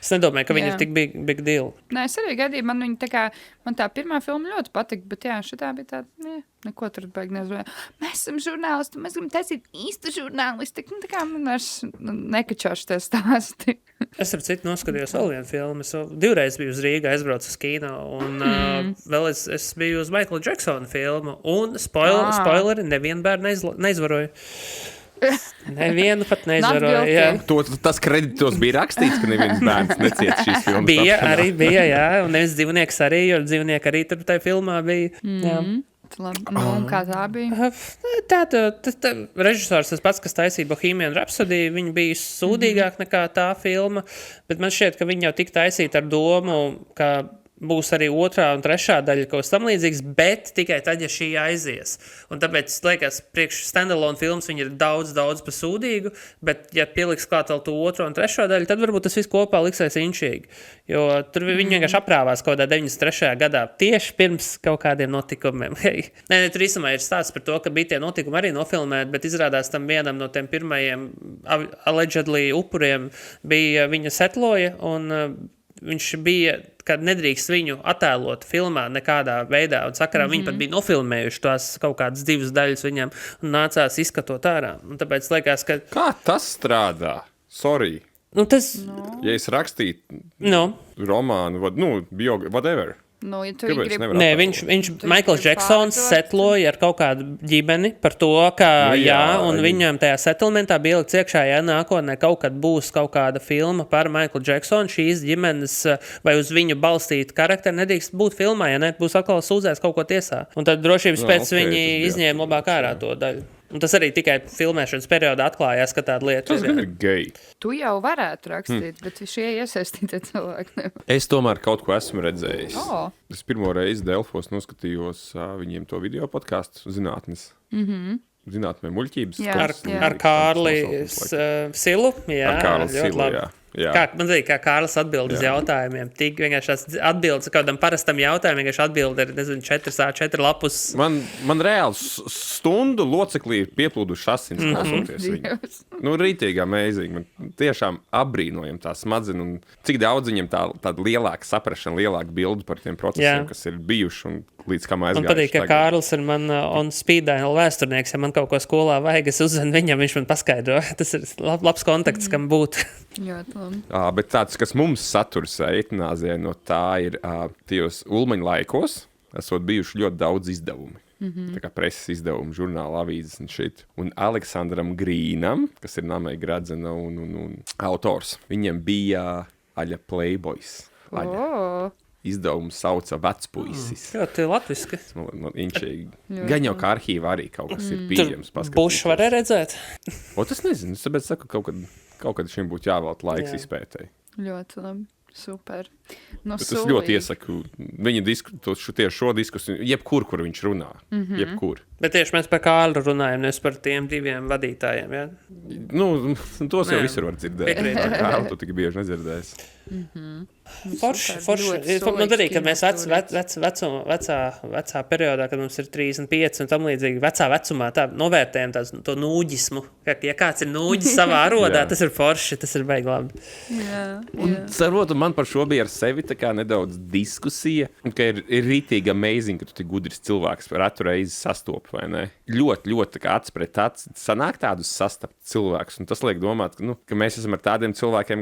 Es nedomāju, ka viņi ir tik big deal. Nē, es arī gaidīju, man tā pirmā filma ļoti patika, bet jā, šitā bija tāda, neko tur baigi nezināju. Mēs esam žurnālisti, mēs gribam taisīt īstu žurnālisti, tā kā man vairs nekačāšu tie stāsti. Es ar citu noskatījos vēl vienu filmu, es divreiz biju uz Rīgā, aizbraucu uz kino, un vēl es biju uz Michaela Jacksona filmu, un spoileri nevienu bērnu neizvaroju. Nevienu pat neizvaroja. Tas kreditos bija rakstīts, ka neviens bērns neciet šīs filmas. Bija, jā, un nevis dzīvnieks arī, jo dzīvnieki arī tur tajā filmā bija. Jā. Labi, un kā tā bija? Režisors tas pats, kas taisīja Bohemian Rhapsody, viņa bija sūdīgāk nekā tā filma, bet man šķiet, ka viņa jau tik taisīta ar domu, ka būs arī otrā un trešā daļa kaut kas tam līdzīgs, bet tikai tad, ja šī aizies. Un tāpēc, liekas, priekš standalone filmas viņi ir daudz pa sūdīgu, bet ja pieliks klāt vēl to otro un trešo daļu, tad varbūt tas viss kopā liksies inčīgi. Jo tur viņi vienkārši aprāvās kaut kādā 93. gadā, tieši pirms kaut kādiem notikumiem. Tur īsumā ir stāsts par to, ka bija tie notikumi arī nofilmēti, bet izrādās tam vienam no tiem pirmajiem allegedly upuriem bija viņa setloja, un viņš bija, kad nedrīkst viņu attēlot filmā nekādā veidā, un sakarā viņi pat bija nofilmējuši tās kaut kādas 2 daļas viņam, un nācās izskatot ārā. Un tāpēc liekas, ka... Kā tas strādā? Sorry. Ja es rakstītu romānu, whatever. Ja tu grib... Nē, viņš Michaels Jacksons setloja ar kaut kādu ģimeni par to, ka un viņam tajā settlementā bija ielikt iekšā, nākotnē kaut kad būs kaut kāda filma par Michaelu Jacksonu, šīs ģimenes vai uz viņu balstītu karakteri nedrīkst būt filmā, ja ne, būs atkal sūdzēs kaut ko tiesā. Un tad drošības pēc viņi izņēma labāk ārā to daļu. Un tas arī tikai filmēšanas periodā atklājās, ka tāda lieta tas ir gay. Tu jau varētu rakstīt, bet šie iesaistītie cilvēki nevar. Es tomēr kaut ko esmu redzējis. Es pirmo reizi Delfos noskatījos viņiem to video podcastu zinātnes. Zinātnē muļķības. Ar Kārli Silu. Ar Kārli Silu, jā. Man liekas, kā Kārlis atbild uz jautājumiem. Tik vienkārši tās atbildes kādam parastam jautājumam, vienkārši atbild ir, 4 lapus. Man reāli stundu loceklī ir pieplūduši asins klausoties viņu. Rītīgi amazing. Man tiešām apbrīnojam tā smadzenes un cik daudz viņam tāda lielāka saprašana, lielāka bilde par tiem procesiem, kas ir bijuši un līdz kam aizgājuši. Man patīk, ka Kārlis ir man on speed dial vēsturnieks. Ja man kaut ko skolā vajag, es uzzinu viņam, viņš man paskaidro. Tas ir labs kontakts, kam būt. Bet tāds, kas mums saturas eitanāzijā no tā ir tajos Ulmaņa laikos, esot bijuši ļoti daudz izdevumi. Tā kā preses izdevumi, žurnāla avīzes un šit. Un Aleksandram Grīnam, kas ir Namai Gradzena un autors, viņam bija Aļa Playboys. Izdevumu sauca Vecpuisis. Ļoti latviski. Gan jau kā arhīva arī kaut kas ir pieejams. Bušu varēja redzēt? Es nezinu, es tāpēc saku, kaut kad šim būtu jāvēlta laiks izpētēji. Ļoti labi. Super. Es ļoti iesaku viņa šo diskusiju, jebkur, kur viņš runā. Jebkur. Bet tieši mēs par Kārli runājam, nevis par tiem 2 vadītājiem, ja? Tos jau visur var dzirdēt. Kārli tu tik bieži nedzirdēs. Forši. Man arī, kad mēs vecā periodā, kad mums ir 35 un tam līdzīgi vecā vecumā, tā novērtējam to nūģismu. Ja kāds ir nūģis savā rodā, tas ir forši, tas ir baigi labi. Un saprotu, man par šo bija ar sevi tā kā nedaudz diskusija, ka ir rītīgi amazing, ka tu tik gudrs cilvēks retu reizi sastop, vai ne? Ļoti tā kā acs pret acs, sanāk tādus sastapt cilvēkus, un tas liek domāt, ka mēs esam ar tādiem cilvēkiem,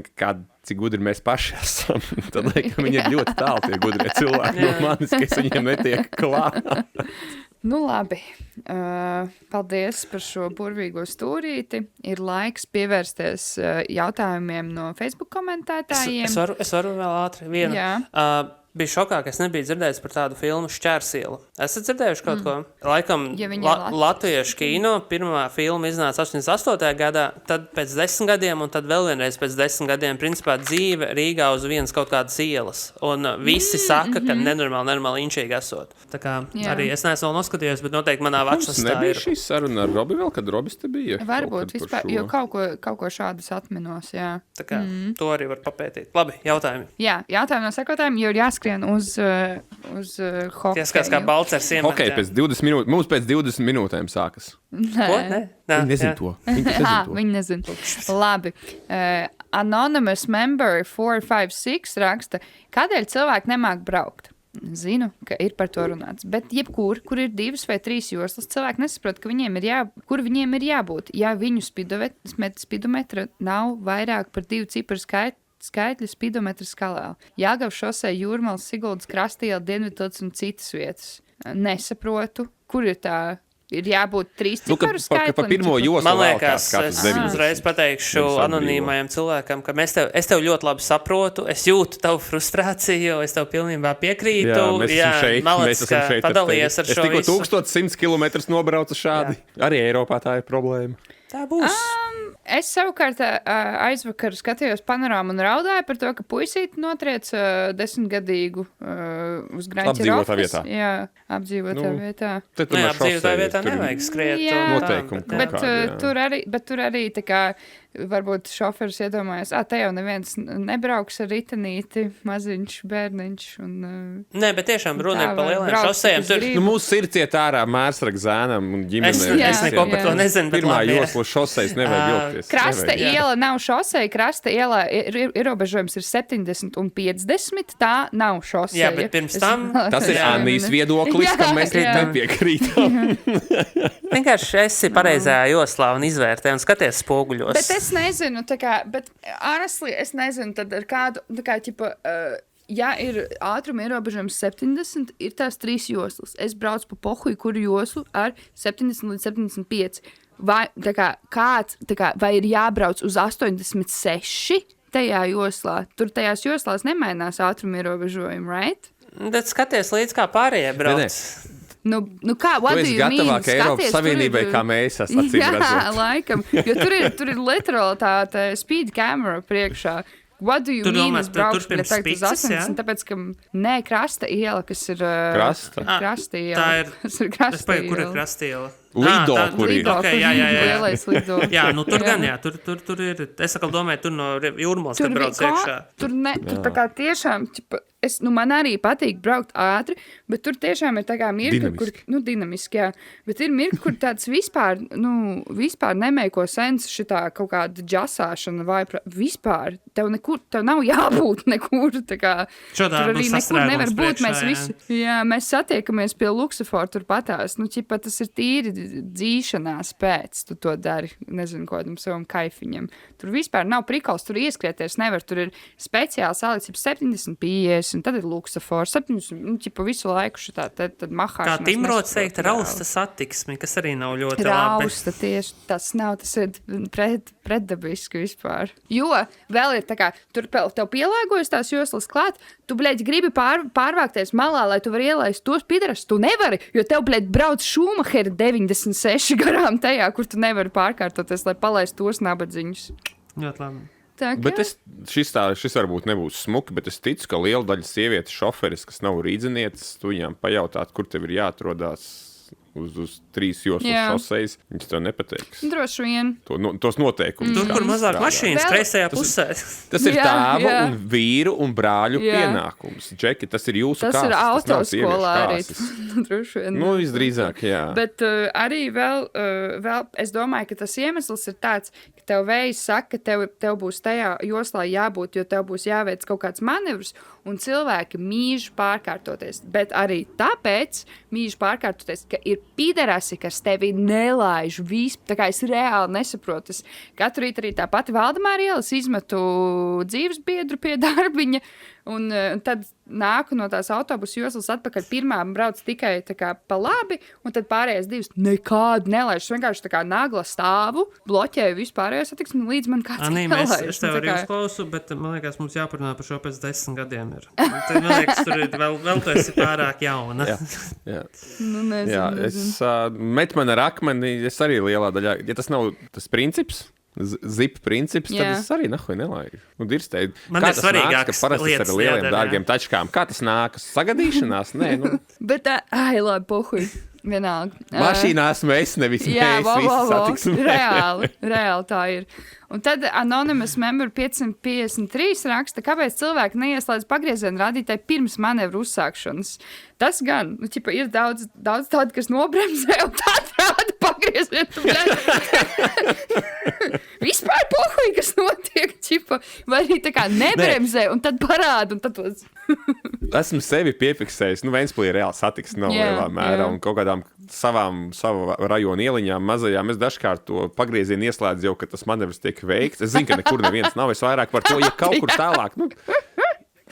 cik gudri mēs paši esam. Tad, laikam, viņi ir ļoti tālu tie gudrie cilvēki no manis, ka es viņiem netiek klāt. Labi. Paldies par šo burvīgo stūrīti. Ir laiks pievērsties jautājumiem no Facebook komentētājiem. Es varu vēl ātri vienu. Bija šokā, ka es nebiju dzirdējis par tādu filmu Šķērsiela. Esat dzirdējuši kaut ko? Laikam latviešu kino pirmā filma iznāca 88. gadā, tad pēc 10 gadiem un tad vēl vienreiz pēc 10 gadiem principā dzīve Rīgā uz vienas kaut kādas ielas. Un visi saka, ka nenormāli inčīgi esot. Tā kā arī es neesmu vēl noskatījies, bet noteikti manā vakšlistā ir. Nebija šī saruna ar Robi vēl, kad Robis te bija? Varbūt vispār, jo kaut ko šādas atminos, jā. Tā kā to arī var papētīt. Labi, jautājumi. Jā, jautājumi no sekotājiem, jo ir jāskrien uz hokeju. Tieskās kā balts ar siementi. Hokej pēc 20 minūtēm, mums pēc 20 minūtēm sākas. Ko? Viņi nezin to. Viņi nezin. Labi. Anonymous member 456 raksta, kādēļ cilvēki nemāk braukt? Zinu, ka ir par to runāts, bet jebkur, kur ir 2 vai 3 joslas, cilvēki nesaprot, ka kur viņiem ir jābūt. Ja viņu spidometra nav vairāk par 2 ciparu skaitļu spidometra skalā. Jāgavs šosei, Jūrmalas, Siguldas, Krastiela, Dienvidtilts un citas vietas. Nesaprotu, kur ir tā. Ir jābūt 3 ciparu skaitlim. Pa pirmo joslu man liekas, es uzreiz pateikšu anonīmajam cilvēkam, ka es tev ļoti labi saprotu, es jūtu tavu frustrāciju, es tev pilnībā piekrītu. Mēs esam šeit. Padalījies ar šo visu. Es tikko 1100 kilometrus nobraucu šādi. Arī Eiropā tā ir problēma. Tā būs. Es savukārt aizvakar skatījos panorāmu un raudāju par to, ka puisīti notriec 10-gadīgu uz Graņķa Rofas. Jā, apdzīvotā vietā. Apdzīvotā vietā nevajag skriet. Noteikumi. Bet tur arī tā kā varbūt šoferis iedomājas, te jau neviens nebrauks ar ritenīti, maziņš, bērniņš. Nē, bet tiešām runa ir par lieliem šosejiem. Mūsu sirds iet ārā Mērsrak zēnam un ģimenei. Es neko par to nezinu. Pirmā josla šosejas nevajag vilkties. Krasta iela nav šoseja, krasta iela ierobežojums ir 70 un 50, tā nav šoseja. Jā, bet pirms tam... Tas ir Annijas viedoklis, kam mēs nepiekrītam. Vienkārši esi pareizajā joslā un izvērtē un skaties spoguļos. Bet es nezinu, bet honestly, es nezinu, tad ar kādu, ja ir ātruma ierobežojums 70, ir tās 3 joslas. Es braucu pa pohuju, kuru joslu ar 70 līdz 75. Vai ir jābrauc uz 86 tajā joslā? Tur tajās joslās nemainās ātruma ierobežojumi, right? Bet skaties līdz kā pārējie brauc. Nu kā, what do you mean? Tu esi gatavāk Eiropas Savienībai, kā mēs esam acīm redzot. Jā, laikam, jo tur ir literāli tā speed camera priekšā. what do you Tu mean? domā, Es braukšu tur pirms tagad uz Spicas, 80, tāpēc, ka nē, Krasta iela, kas ir... Krasta? Krasta iela. Tā ir... Kas ir Krasta Es paiet, kur ir iela? Krastiela? Lido, kur ir. Lido, Okay, jā. Lielais Lido. Jā, nu tur gan, jā, tur ir, es atkal domāju, tur no Jūrmals, kad brauc iekšā. Tur tā kā tiešām, man arī patīk braukt ātri, bet tur tiešām ir tā kā mirkli, kur, dinamiski, jā, bet ir mirkli, kur tāds vispār nemeiko sens šitā kaut kāda džasāšana vai vispār, tev nav jābūt nekur, tā kā, Šodā tur arī būs nekur nevar sastrēgums būt, mēs priekšā, visi, mēs satiekamies pie Luxafora tur patās, tas ir tīri dzīšanās pēc, tu to dari, nezinu, kodam savam kaifiņam. Tur vispār nav prikals, tur ieskrieties nevar, tur ir speciāli salīdzība 70, 50, tad ir Luxafora, 70, visu laiku šitā, tad mahāšanās. Kā Timrods teikt, rausta satiksmi, kas arī nav ļoti labi. Rausta tieši, tas ir pretdabiski vispār. Jo vēl ir tā kā, tur tev pielāgojas tās joslas klāt, tu, gribi pārvākties malā, lai tu vari ielaist tos pidaras, tu nevari, jo tev, brauc Šumahera 96 garām tajā, kur tu nevari pārkārtoties, lai palaistu tos nabadziņus. Ļoti labi. Tā, Bet šis varbūt nebūs smuki, bet es ticu, ka liela daļa sievietes šoferis, kas nav rīdzinieces, tu viņām pajautāt, kur tev ir jāatrodās uz 3 joslas šosejas, viņas tev nepateiks. Droši vien. Tos noteikumus. Tur, kur mazāk mašīnas, kreisajā pusē. Tas ir tēva un vīru un brāļu pienākums. Džeki, tas ir jūsu kāds. Tas ir autoskolā arī. Droši vien. Visdrīzāk, jā. Bet arī vēl, es domāju, ka tas iemesls ir tāds, ka tev vējs saka, ka tev būs tajā joslā jābūt, jo tev būs jāveic kaut kāds manevrus, un cilvēki mīž pārkārtoties. Bet arī tāpēc mīž pārkārtoties, ka ir piderasi, kas tevi nelaiž vispār. Tā kā es reāli nesaprotu. Es katru rītu arī tā pati Valdemāra ielas izmetu dzīves biedru pie darbiņa, un tad nāku no tās autobusu joslas atpakaļ. Pirmā brauc tikai tā kā pa labi, un tad pārējās divas nekādu nelaiž. Es vienkārši tā kā nagla stāvu, bloķēju vispārējo satiksmi, līdz man kāds nelaiž. Es tev arī uzklausu, bet man liekas, mums jāparunā par šo pēc 10 gadiem. Tad, man liekas, tur ir vēl tu esi pārāk jauna. Jā. Nezinu. Es met man ar akmeni, es arī lielā daļā, ja tas nav tas princips, zipa princips, tad es arī nelaižu. Man ir svarīgākas lietas, ka parasti ar lieliem dārgiem tačkām. Kā tas nākas? Sagadīšanās? Nē, Bet labi, pohuj. Vienalga. Mašīnās mēs nevis satiksmē. Reāli tā ir. Un tad Anonymous Member 553 raksta, kāpēc cilvēki neieslēdz pagriezienu rādītāju pirms manevru uzsākšanas. Tas gan, ir daudz tādu, kas nobremzē un tad rāda pagriezienu. Vispār pohuj, kas notiek, vai arī tā kā nebremzē un tad parāda. Un tad Esmu sevi piefiksējis, Ventspilī ir reāli satiksme nav lielā mērā un kaut kādām savu rajonu ieliņām mazajām. Es dažkārt to pagriezienu ieslēdzu jau, ka tas manevrs tiek veikts. Es zinu, ka nekur neviens nav. Es vairāk par to, ja kaut kur tālāk.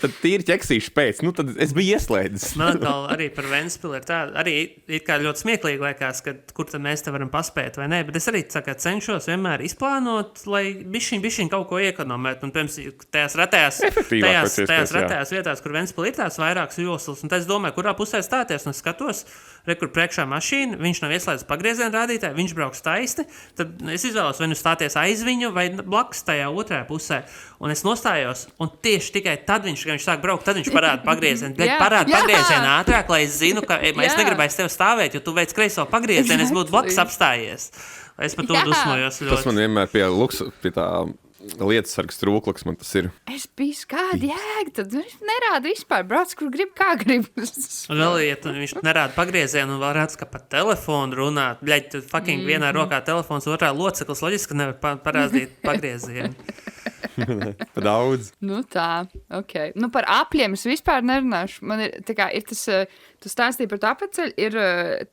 Tad tīri ķeksīšu pēc. Tad es biju ieslēdzis. Man arī par Ventspili ir tā, arī ir kā ļoti smieklīgi liekas, ka kur tad mēs te varam paspēt vai nē, bet es arī cenšos vienmēr izplānot, lai bišķiņ kaut ko iekonomēt. Un, piemēram, tajās retējās vietās, kur Ventspili ir tās vairākas joslas, un tad es domāju, kurā pusē stāties, un es skatos, kur priekšā mašīna, viņš nav ieslēdzis pagriezienu rādītāju, viņš brauks taisti, tad es izvēlos vai nu stāties aiz viņu, vai blakus tajā otrajā pusē. Un es nostājos, un tieši tikai tad viņš sāk braukt, tad viņš parāda pagriezienu. Parāda pagriezienu ātrāk, lai es zinu, ka es negribēju tev stāvēt, jo tu veic kreiso pagriezienu, es būtu blakus apstājies. Es par to dusmojos ļoti. Tas man vienmēr pie tā lietasargas trūklaks, man tas ir. Es biju kāda jēga, tad viņš nerāda vispār, brauc, kur grib, kā grib. Un vēl, ja viņš nerāda pagriezienu un vēl rāds, ka pa telefonu runāt, tu fucking vienā rokā telefons, otrā loceklis, loģiski nevar parādīt pagriezienu. Pa daudz. Tā, ok. Par apļiem es vispār nerunāšu. Man ir tas, tu stāstīji par to apceļu, ir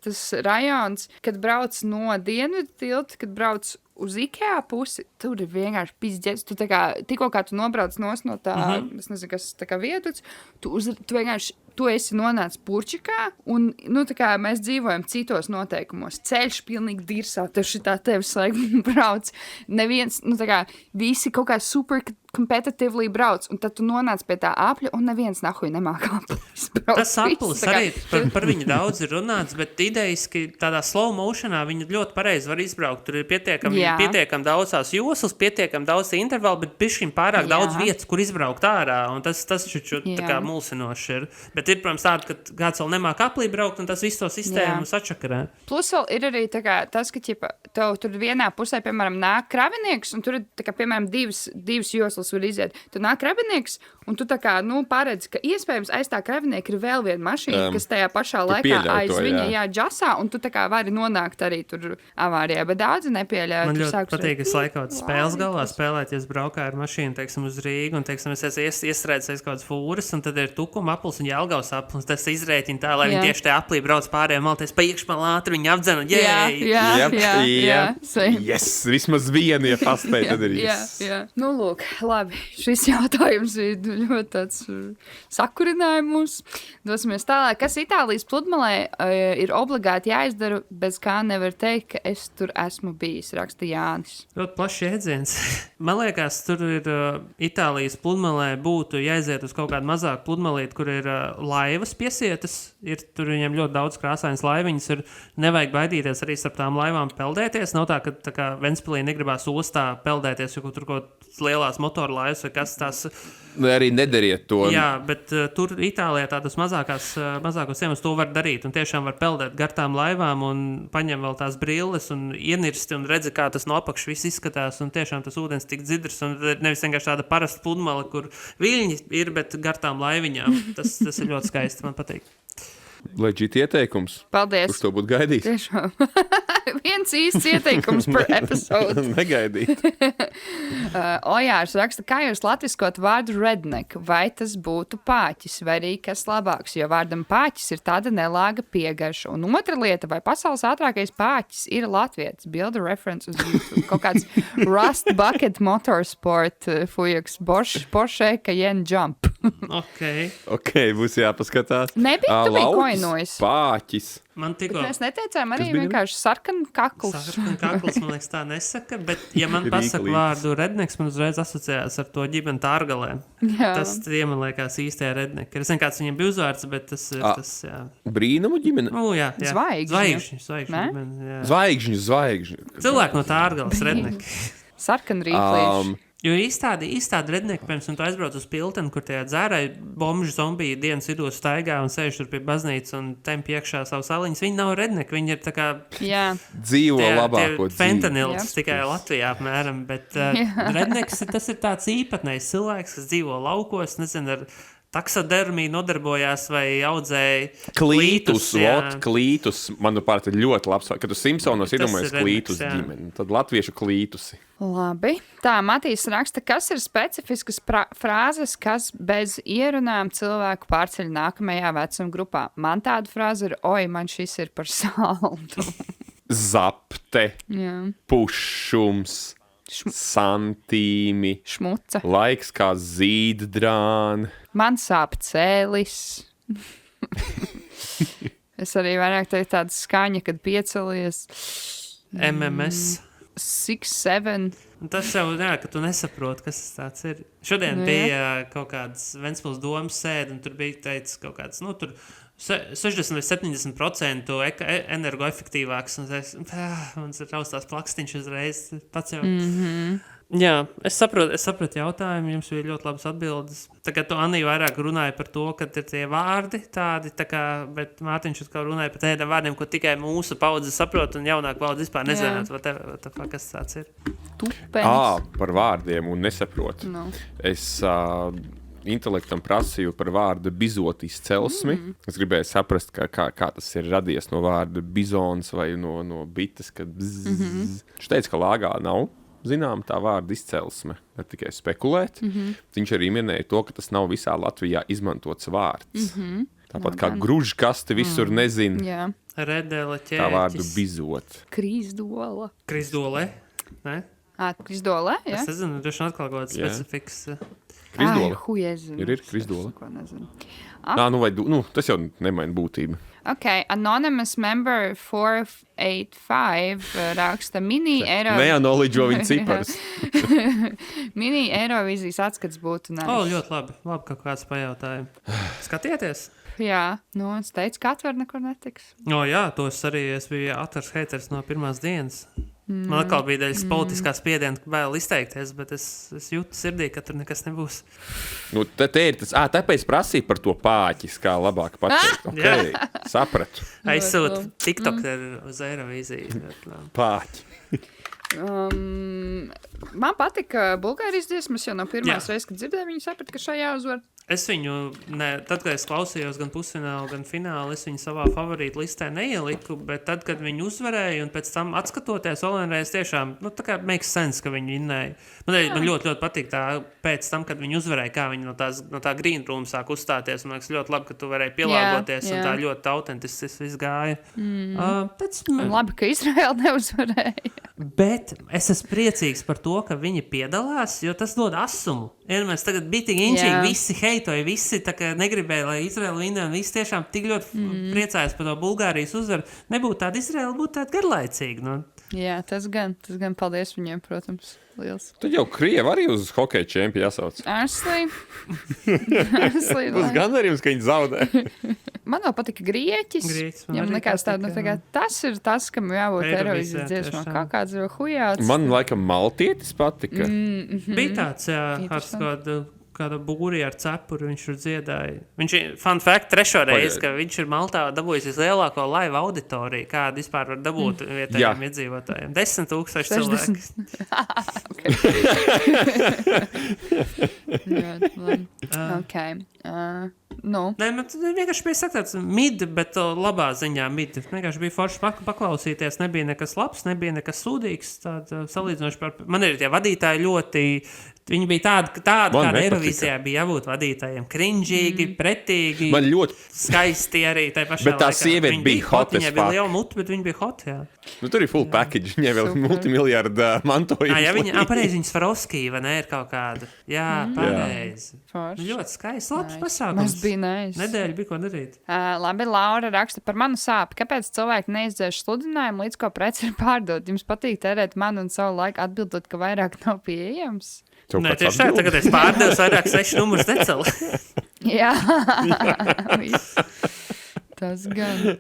tas rajons, kad brauc no Dienvidu tilta, kad brauc uz Ikea pusi, tur ir vienkārši pizdzēts. Tu tikko kā tu nobrauc no tā, es nezinu, kas tā kā vietuts, tu vienkārši, tu esi nonācis Purčikā, un, mēs dzīvojam citos noteikumos. Ceļš pilnīgi dirsā, tev šitā tevis laik brauc. Neviens, visi kaut kā super kompetitīvli brauc, un tad tu nonāc pie tā apļa, un neviens nahuj nemāk aplis brauc. Tas aplis arī par viņu daudz ir runāts, bet idejiski tādā slow motionā viņi ļoti pareizi var izbraukt. Tur ir pietiekam daudz tās joslas, pietiekam daudz intervalu, bet bišķiņ pārāk daudz vietas, kur izbraukt ārā, un tas čuču tā kā mulsinoši ir. Bet ir, protams, tāda, ka kāds vēl nemāk aplī braukt, un tas visu to sistēmu sačakarē. Plus vēl ir arī tā kā tas, ka tev tur vienā pusē, piemēram, nāk kravinieks, un tur ir, tā kā, piemēram, divas joslas var iziet. Tu nāk kravinieks, un tu tā kā, paredzi, ka iespējams aiz tā kravinieka ir vēl viena mašīna, kas tajā pašā laikā aiz viņa džasā, un tu tā kā vari nonākt arī tur avārijā, bet daudzi nepieļauj. Man ļoti patīk, es laikot spēles galvā spēlēt, ja es braukāju ar mašīnu, teiksim, uz Rīgu, un, teiksim, es iestrēdzu aiz kādas fūras, un tad ir Tukuma aplis un Jelgavas aplis, un tas izrēķina tā, lai viņi tieši te aplī brauc pārējiem malties pa iekšmalā ātri, viņi apdzena, Yes, vismaz vienu, ja paspēj, tad ir jā. Nu, lūk, labi, šis jautājums ir ļoti tāds sakurinājums. Dosimies tālāk, kas Itālijas pludmalē ir obligāti jāizdara, bez kā nevar teikt, ka es tur esmu bijis, raksta Jānis. Ļoti plašs jēdziens. Man liekas, tur ir Itālijas pludmalē būtu jāiziet uz kaut kādu mazāku pludmalīti, kur ir laivas piesietas, ir tur viņiem ļoti daudz krāsainas laiviņas, ir nevajag baidīties arī starp tām laivām peldēties, nav tā, ka tā kā Ventspilī negribās ostā peldēties, jo tur kaut lielās motoru laivas vai kas tās. Arī nedariet to. Jā, bet tur Itālijā tādas mazākos ciemus to var darīt un tiešām var peldēt gar tām laivām un paņem vēl tās brilles un ienirsti un redzi, kā tas no apakšas viss izskatās un tiešām tas ūdens tik dzidrs un nevis vienkārši tāda parasta pludmale, kur viļņi ir, bet gar tām laiviņām. Tas ir ļoti skaisti, man patīk. Leģit ieteikums. Paldies. Kurš to būtu gaidījis? Tiešām. Viens īsts ieteikums per episodu. Negaidīt. Ojārs raksta, kā jūs latviskot vārdu redneck, vai tas būtu pāķis, vai arī kas labāks, jo vārdam pāķis ir tāda nelāga piegarša. Un otra lieta, vai pasaules ātrākais pāķis ir latvietis, build a reference uz YouTube. Kaut kāds Rust Bucket Motorsport, fujaks, Porsche Cayenne Jump. Ok, būs jāpaskatās. Nebija, tu biji koinojis. Pāķis. Man tikko... Mēs neteicām arī vienkārši sarkan kakls. Sarkan kakls, man liekas, tā nesaka, bet ja man pasaka vārdu redneks, man uzreiz asociējās ar to ģimeni Tārgalēm. Tas tie, man liekas, īstajā redneki. Es vienkārši viņiem bija uzvārds, bet tas, jā. Brīnumu ģimene? Jā. Zvaigžņu. Cilvēki no Tārgales redneki. Sarkan rīplīši. Jo īstādi redneki, piemēram, tu aizbrauc uz Pilteni, kur tie dzērai bomžu zombiji dienas vidū staigā un sēž tur pie baznīcas un temp iekšā savu saliņas. Viņi nav redneki, viņi ir tā kā... Dzīvo labāko dzīvi. Fentanils tikai Latvijā apmēram, bet redneks, tas ir tāds īpatnējs cilvēks, kas dzīvo laukos, nezinu, ar... taksodermiju nodarbojās vai audzēja klītus, manuprāt, ir ļoti labs. Kad tu Simpsonos iedomājies klītus ģimeni, tad latviešu klītusi. Labi. Tā, Matīs raksta, kas ir specifiskas frāzes, kas bez ierunām cilvēku pārceļ nākamajā vecuma grupā. Man tāda frāze ir, oi, man šis ir par saldu. Zapte, pušums. Santīmi, šmuca, laiks kā zīddrāna. Man sāp cēlis. Es arī vairāk teiktu tāda skaņa, kad piecelies. MMS. 6, 7. Tas jau, ka tu nesaproti, kas tas ir. Šodien bija kaut kāds Ventspils domas sēde, un tur bija teicis kaut kāds, tur 60 vai 70% energoefektīvāks, un man ir raustās plakstiņš uzreiz, pats jau. Jā, es sapratu jautājumu, jums bija ļoti labas atbildes. Tagad tu, Anī, vairāk runāja par to, ka ir tie vārdi tādi, bet Mārtiņš atkal runāja par tādiem vārdiem, ko tikai mūsu paudze saprot, un jaunāk paudze vispār nezināt, kas tāds ir. Tupenis. Par vārdiem un nesaprot. No. Es... intelektam prasīju par vārdu bizota izcelsmi. Es gribēju saprast, kā tas ir radies no vārda bizons vai no bites, kad Viņš teica, ka Lāgā nav zinām tā vārda izcelsme, ne tikai spekulēt. Viņš arī minēja to, ka tas nav visā Latvijā izmantots vārds. Tāpat kā gružkaste visur nezin. Jā. Redele, ķēķis. Tā vārdu bizot. Krīzdole. Krizdole, ne? Krizdole, jā. Es nezinu, droši atkal kaut kāds specifiks. Krisdola. Huiezinu. Ir Krisdola. Ko nezinu. Tas jau nemaina būtību. Ok, Anonymous Member 485 raksta mini Neanoliģo viņa ciparus. Mini Eirovīzijas atskats būtu nice. Ļoti labi. Labi, ka kāds pajautāja. Skatieties! Jā, es teicu, ka atver nekur netiks. Jā, tos arī es biju atvers haters no pirmās dienas. Man atkal bija daļas politiskā spiediena, ka vēl izteikties, bet es jūtu sirdī, ka tur nekas nebūs. Te ir tas, tāpēc prasīja par to pāķis, kā labāk pateikt. Okay, sapratu. Aizsūt TikTok uz Eirovīziju. Pāķi. Man patika Bulgārijas dziesmas, jo no pirmās reizes, kad dzirdēju, viņi saprata, ka šajā uzvar. Es viņu, tad, kad es klausījos gan pusfinālu, gan finālu, es viņu savā favorītu listē neieliku, bet tad, kad viņi uzvarēja un pēc tam atskatoties, Olenreiz tiešām, tā kā makes sense, ka viņi vinnēja. Man ļoti patīk tā, pēc tam, kad viņi uzvarēja, kā viņi no tā green room sāk uzstāties, man liekas ļoti labi, ka tu varēji pielāgoties un tā ļoti autentiski viss gāja. Labi, ka Izraela neuzvarēja. Bet es esmu priecīgs par to, ka viņi piedalās, jo tas dod asumu. Mēs tagad bija tik inčīgi, visi heitoja, visi tā kā negribēja, lai Izraela vinna, un visi tiešām tik ļoti priecājas par to Bulgārijas uzvaru. Nebūtu tāda Izraela, būtu tāda garlaicīga. Jā, tas gan paldies viņiem, protams, liels. Tad jau Krievi arī uz hokeja čempi jāsauc. Asli. Būs gandarījums, ka viņi zaudē. Man vēl patika Grieķis. Viņam nekāds tāda, tas ir tas, kam jābūt Eirovīzijas dziesmā. Kā kāds jau hujāts. Man laikam maltietis patika. Bija tāds, kāda būri ar cepuri viņš tur dziedāja. Viņš ir, fun fact, 3. reizi, ka viņš ir Maltā dabūjis vislielāko live auditoriju, kādu vispār var dabūt vietējiem iedzīvotājiem. 10,000 cilvēki. Ok. Nē, man vienkārši bija tāds mid, bet labā ziņā mid. Vienkārši bija forši paklausīties, nebija nekas labs, nebija nekas sūdīgs. Salīdzinoši par... Man ir tie vadītāji ļoti... Viņi bija tādi kāda Eirovīzijā bija jābūt vadītājiem. Krinžīgi, pretīgi, man ļoti skaisti arī. Bet tā sieviete bija hot as fuck. Viņa bija liela muti, bet viņa bija hot, jā. Tur ir full package, viņai vēl multimiljarda mantojums. Jā, pareizi, viņa Svarovskīva, ir kaut kāda. Jā, pareizi. Ļoti skaisti, labs pasākums. Mums bija nice. Nedēļa bija ko darīt. Labi, Laura raksta par manu sāpi. Kāpēc cilvēki neizdzēš sludinājumu, līdz ko preci ir pārdot? Jums patīk tērēt manu un savu laiku atbildot, ka vairāk nav pieejams? Nē, tieši tā, tagad es pārdevu vairāk 6 numurus necelu. Jā. Tas gan.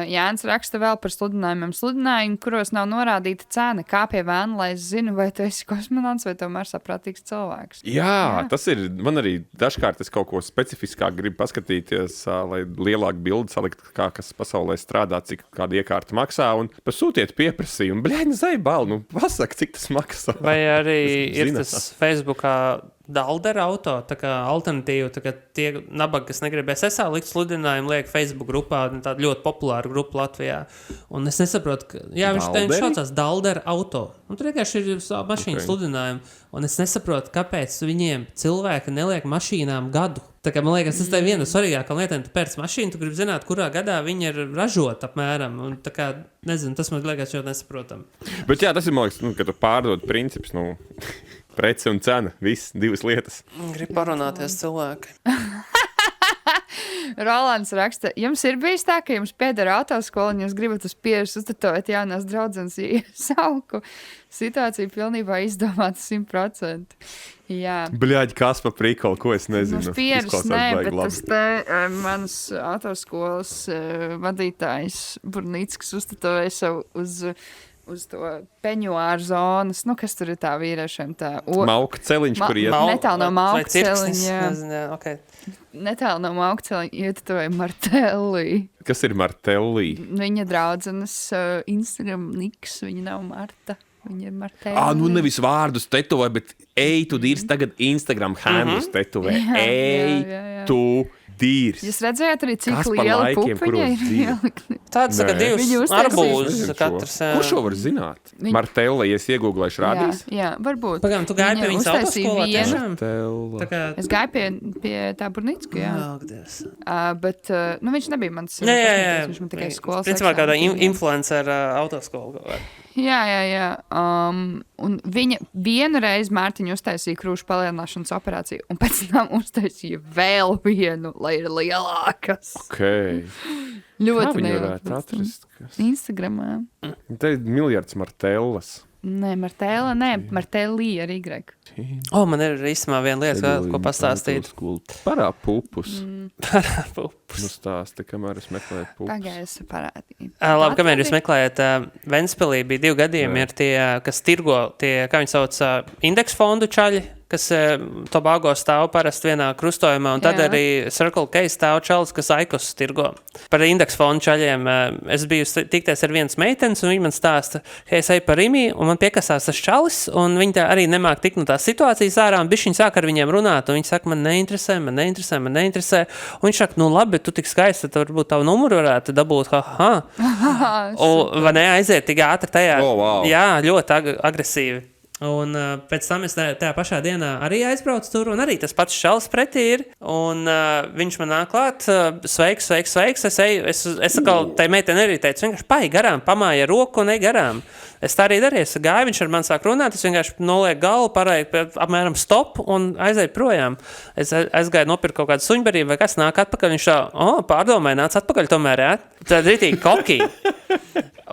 Jānis raksta vēl par sludinājumiem. Sludinājumi, kuros nav norādīta cena. Kā pie vēna, lai es zinu, vai tu esi kosmonauts vai tomēr saprātīgs cilvēks. Jā, tas ir. Man arī dažkārt es kaut ko specifiskāk gribu paskatīties, lai lielāku bildi salikt, kā kas pasaulē strādā, cik kāda iekārta maksā. Un pasūtiet pieprasījumu. Bļaini, zaibal, pasaka, cik tas maksā. Vai arī ir tas Facebookā Daldera auto, tā kā alternatīva, tā kā tie nabagi, kas negribēs likt sludinājumu, liek Facebook grupā, tāda ļoti populāra grupa Latvijā. Un es nesaprotu, ka, viņš saucās Daldera auto. Un tur vienkārši ir mašīnas sludinājumi. Un es nesaprotu, kāpēc viņiem cilvēki neliek mašīnām gadu. Tā kā man liekas, tas ir viena svarīgākā lieta, tu pērc mašīnu, tu gribi zināt, kurā gadā viņa ir ražota apmēram. Un tā kā, nezinu, tas man liekas ļoti nesaprotam. Bet jā, tas ir, man liekas, ka tu pārdod princips, prece un cena, viss, divas lietas. Grib parunāties cilvēki. Rolands raksta, jums ir bijis tā, ka jums pieder autoskola un jūs gribat uz pieras uztatovēt jaunās draudzenes sauku. Situācija pilnībā izdomāta 100%. Jā. Bļaļ, kas pa prikolu, ko es nezinu. Mums pieras nē, bet tas te manas autoskolas vadītājs Burnicks uztatovēja savu uz to peņuāru zonas, kas tur ir tā vīriešiem tā... Mauka celiņš, kur iet. Netālu no Mauka celiņa. Okay. Netālu no Mauka celiņa ietatovēja Martelli. Kas ir Martelli? Viņa draudzenes Instagram niks, viņa nav Marta. Viņa ir Martelli. Nevis vārdus tetovē, bet tu dīrs tagad Instagram handlus tetovē. Tu dīrs. Jūs redzējāt arī, cik liela pupiņa ir? Tāds, ka divas arbūzes katrs. Kurš šo var zināt? Martelli, ja es iegūglēšu rādīs? Jā, varbūt. Pagām, tu gāji pie viņas autoskolā tiešām? Es gāju pie tā Burnicka, jā. Bet, viņš nebija mans. Jā. Viņš man tikai skolas. Principā kādā influencer autoskola. Jā. Un viņa vienu reizi Mārtiņu uztaisīja krūšu palielināšanas operāciju, un pēc tam uztaisīja vēl vienu, lai ir lielākas. Okay. Ļoti Kā viņi liela. varētu atrast? Instagramā. Te ir miljards Martellas. Nē, Martēlī ar Y. Man ir īstenībā viena lieta, ko pastāstīt. Parā pupus. Pupus. Nu stāsti, kamēr es meklēju pupus. Pagaies parādīt. Labi, kamēr jūs meklējat, Ventspilī bija 2 gadījumi, ir tie, kas tirgo, tie, kā viņi sauc, indeksu fondu čaļi, kas Tobago stāv parasti vienā krustojumā, un tad arī Circle K stāv čalis, kas Aikos tirgo. Par indeksu fondu čaļiem es biju tikties ar vienas meitenes, un viņi man stāsta, ka es eju par Rimi, un man piekasās tas čalis, un viņi tā arī nemāk tikt no tās situācijas ārā, un bišķiņi sāk ar viņiem runāt, un viņi saka, man neinteresē, un viņš saka, nu labi, tu tik skaisti, tad varbūt tavu numuru varētu dabūt, vai ne, aiziet tik ātri tajā, jā, ļoti agresīvi. Un pēc tam es tajā pašā dienā arī aizbraucu tur, un arī tas pats šalis pretī ir, un viņš man nāk klāt, sveiks, es atkal tai meiteni arī teicu, vienkārši pai garām, pamāja roku un ej garām. Es tā arī darīju, es gāju, viņš ar mani sāk runāt, es vienkārši nolieku galvu, parēju apmēram stop un aizēju projām. Es aizgāju nopirkt kaut kādu suņbarību vai kas nāk atpakaļ, viņš tā, pārdomāja, nāc atpakaļ tomēr, jā? Tad ritīgi kokī.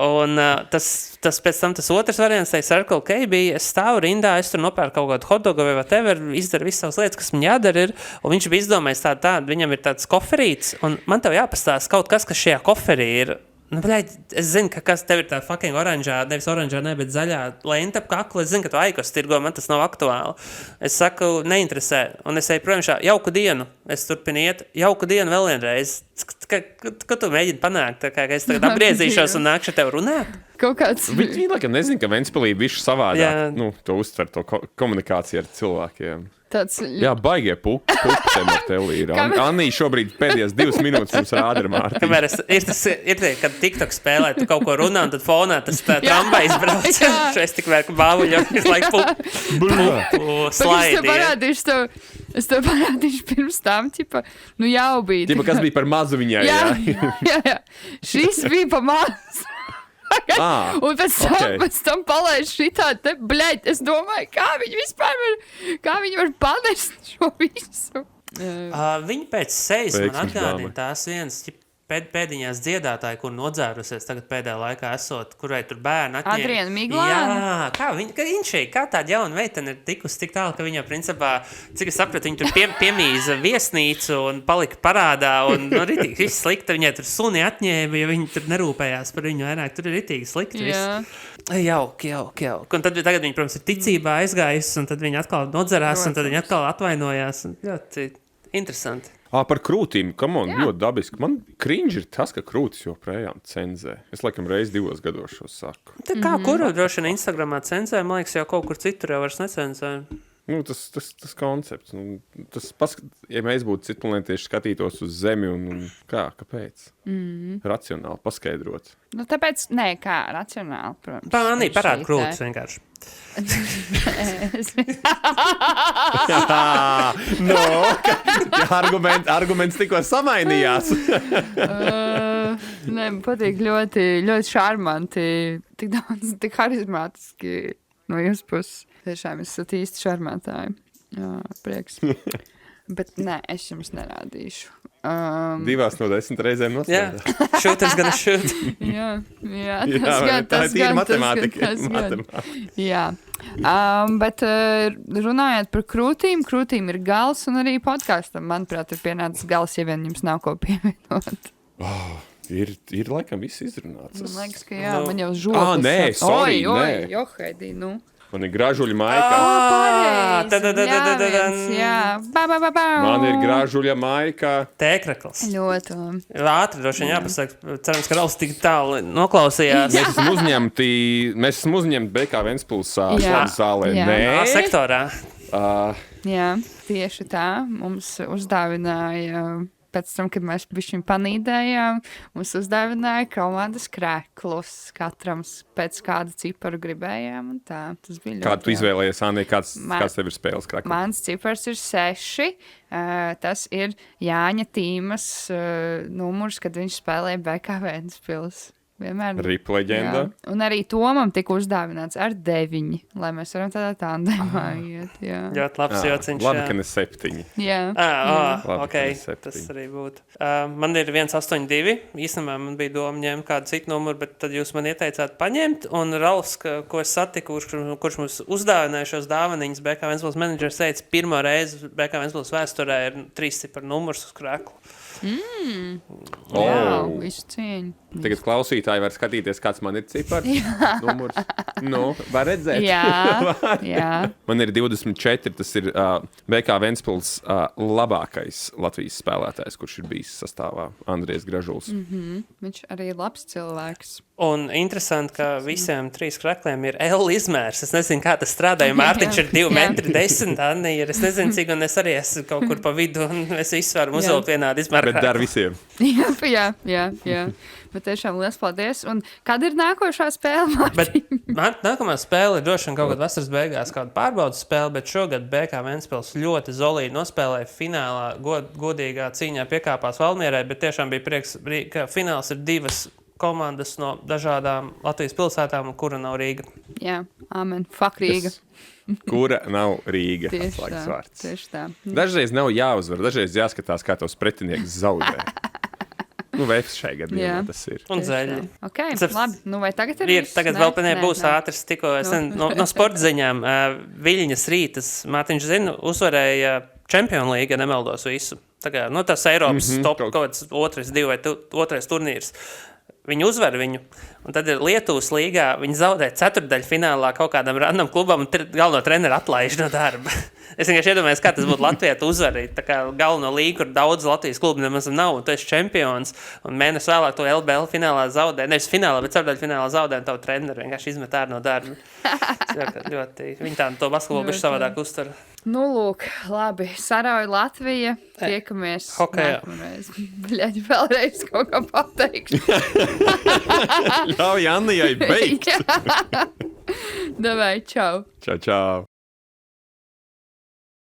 Un tas pēc tam tas otrs variants, tai Circle K bija, es stāvu rindā, es tur nopērku kaut kādu hotdogu vai whatever, izdaru visas savas lietas, kas man jādara ir, un viņš bija izdomājis tādu, viņam ir tāds koferīts, un man tev jāpastāst kaut kas šajā koferī ir. Nu, bļaļ, es zinu, ka kas tev ir tā fucking oranžā, nevis oranžā, ne, bet zaļā lenta ap kaklu, es zinu, ka tu Aikos tirgo, man tas nav aktuāli. Es saku, neinteresē, un es eju projām šā, jauku dienu, es turpinu iet, jauku dienu vēl vienreiz. Ko tu mēģini panākt, ka es tagad apgriezīšos un nākšu tev runāt? Kaut kāds... Viņi laikam nezin, ka Ventspilī bišķi savādāk, to uztver, to komunikāciju ar cilvēkiem. Tāds... Jā, baigie pupi te Martelī ir. Annī šobrīd pēdējās 2 minūtes mums rāda ar Mārtiņu. Kamēr ir kad TikTok spēlē, tu kaut ko runā, un tad fonā tas tramvajs brauc. Es tik vērku bāvuļu, es laiku pupu slaidi. Es tev parādīšu pirms tam, nu jau bija. Tipa, kas bija par mazu viņai, jā. Šis bija par mazu. Un pēc tam palaiž šitā te, bļaļ, es domāju, kā viņi var panest šo visu. Viņi pēc sejas man atgādina tās viens pēdiņās dziedātāji, kur nodzērusies tagad pēdējā laikā esot, kurai tur bērni atņēma. Adriana Miglāna? Jā, kā tāda jauna meitene ir tikusi tik tālu, ka viņa principā, cik es sapratu, viņa tur piemīza viesnīcu un palika parādā, un ritīgi viss slikta, viņai tur suni atņēma, jo viņi tur nerūpējās par viņu vairāk, tur ir ritīgi slikti viss. Jauki. Un tad tagad viņa, protams, ir ticībā aizgājusi, un tad viņa atkal nodzerās, un tad viņa atkal atvainojās. Ļoti interesanti. Par krūtīm, ļoti dabiski. Man cringe ir tas, ka krūtis joprojām cenzē. Es laikam reiz 2 gados šo saku. Tā kā kuru droši vien Instagramā cenzē, man liekas, jau kaut kur citur jau vairs necenzē. Nu, tas koncepts. Nu, ja mēs būtu citplanētieši skatītos uz Zemi un kāpēc? Racionāli paskaidrots. Nu, tāpēc, racionāli, protams. Pānī, parāda krūtis vienkārši. Arguments tikko samainījās. Man patīk ļoti, ļoti šarmanti, tik daudz, tik harizmātiski no jūsu puses. Tiešām esat īsti šarmātāji. Jā, prieks. Bet nē, es jums nerādīšu. 2 no 10 reizēm noslēdz. Jā, shooters gonna shoot. Jā, tas ir matemātika. Jā. Bet runājot par krūtīm ir gals un arī podkastam, manuprāt, ir pienācis gals, ja vien jums nav ko pievienot. Ir laikam viss izrunāts. Man liekas, ka jā, man jau žokas. Nē, sorry, nē. Johaidī, nu. Man ir gražuļa maika. Man ir gražuļa maika. Tēkrakls. Ļoti. Ātri droši vien jāpasaka. Cerams, ka Rauls tik tālu noklausījās. Mēs esam uzņemti BK Ventspils zālē. Nē. Sektorā. Jā, tieši tā. Mums uzdāvināja... Pēc tam, kad mēs bišķiņ panīdējām, mums uzdāvināja komandas krēklus. Katram pēc kādu ciparu gribējām un tā. Tas bija ļoti. Kādu tu izvēlējies, Anī? Kāds tev ir spēles krēklis? Mans cipars ir 6. Tas ir Jāņa Tīmas numurs, kad viņš spēlēja BK Ventspils. Vienmēr. Rip leģenda. Jā. Un arī Tomam tika uzdāvināts ar 9, lai mēs varam tādā tandemā iet. Jā. Ļoti labs jociņš. Labi, ka ne 7. Jā. Labi, Ok, ka ne 7. tas arī būtu. Man ir 182. Īstenībā man bija doma ņemt kādu citu numuru, bet tad jūs man ieteicāt paņemt. Un Ralfs, ko es satiku, kurš mums uzdāvināja šos dāvaniņus, BK Ventspils menedžers teica, pirmo reizi BK Ventspils vēsturē ir 3 numurs uz kreklu. Jā, visu cieņu. Tagad klausītāji var skatīties, kāds man ir cipars. Numurs. Nu, var redzēt. Jā. Man ir 24, tas ir BK Ventspils labākais Latvijas spēlētājs, kurš ir bijis sastāvā Andrijs Gražuls. Viņš arī ir labs cilvēks. Un interesanti, ka visiem 3 krekliem ir L izmērs. Es nezinu, kā tas strādā, jo Mārtiņš ir 2,10 m, Anni ir, es nezinu, cik, un es arī esmu kaut kur pa vidu, un es visu varu uzvilkt vienādi izmēru. Bet dar visiem. Jā. Bet tiešām liels paldies. Un kad ir nākošā spēle? Bet nākamā spēle ir droši vien kaut kad vasaras beigās kāda pārbaudas spēle, bet šogad BK Ventspils ļoti zolīgi nospēlēja finālā, godīgā cīņā piekāpās Valmierai, bet tiešām bija prieks, ka fināls ir 2 komandas no dažādām Latvijas pilsētām, kura nav Rīga. Jā, amen. Fuck Rīga. Kura nav Rīga. Tieši tā. Dažreiz nav jāuzvar, dažreiz jāskatās, kā tos pretinieks zaudē. Vefs šai gadījumā tas ir. Un zeļi. Ok, labi. Nu, vai tagad ir viss? Tagad vēl būs ātrs, tikko no sporta ziņām. Viļņas Rītas, Mārtiņš zina, uzvarēja Champions League, nemeldos visu. Tā kā, tas Eiropas top kaut kāds 2 vai 2 turnīrs. Viņi uzvar viņu, un tad ir Lietuvas līgā, viņi zaudē ceturtdaļu finālā kaut kādam random klubam, un galveno treneru atlaiž no darba. Es vienkārši iedomājos, kā tas būtu Latvijā uzvarīt, tā kā galveno līgu, kur daudz Latvijas klubu nemaz nav, un tu esi čempions, un mēnesi vēlāk to LBL finālā zaudē, nevis finālā, bet ceturtdaļu finālā zaudē, un tavu treneru vienkārši izmet ārā no darba. Ļoti, viņi tā to basketbolu bišķi savādāk uztver. Nu, lūk, labi, sarauja Latvija, tiekamies nākamreiz. Bļaļ, vēlreiz kaut kā pateikšu. Ļauj Annijai beigt. Davai, čau. Čau.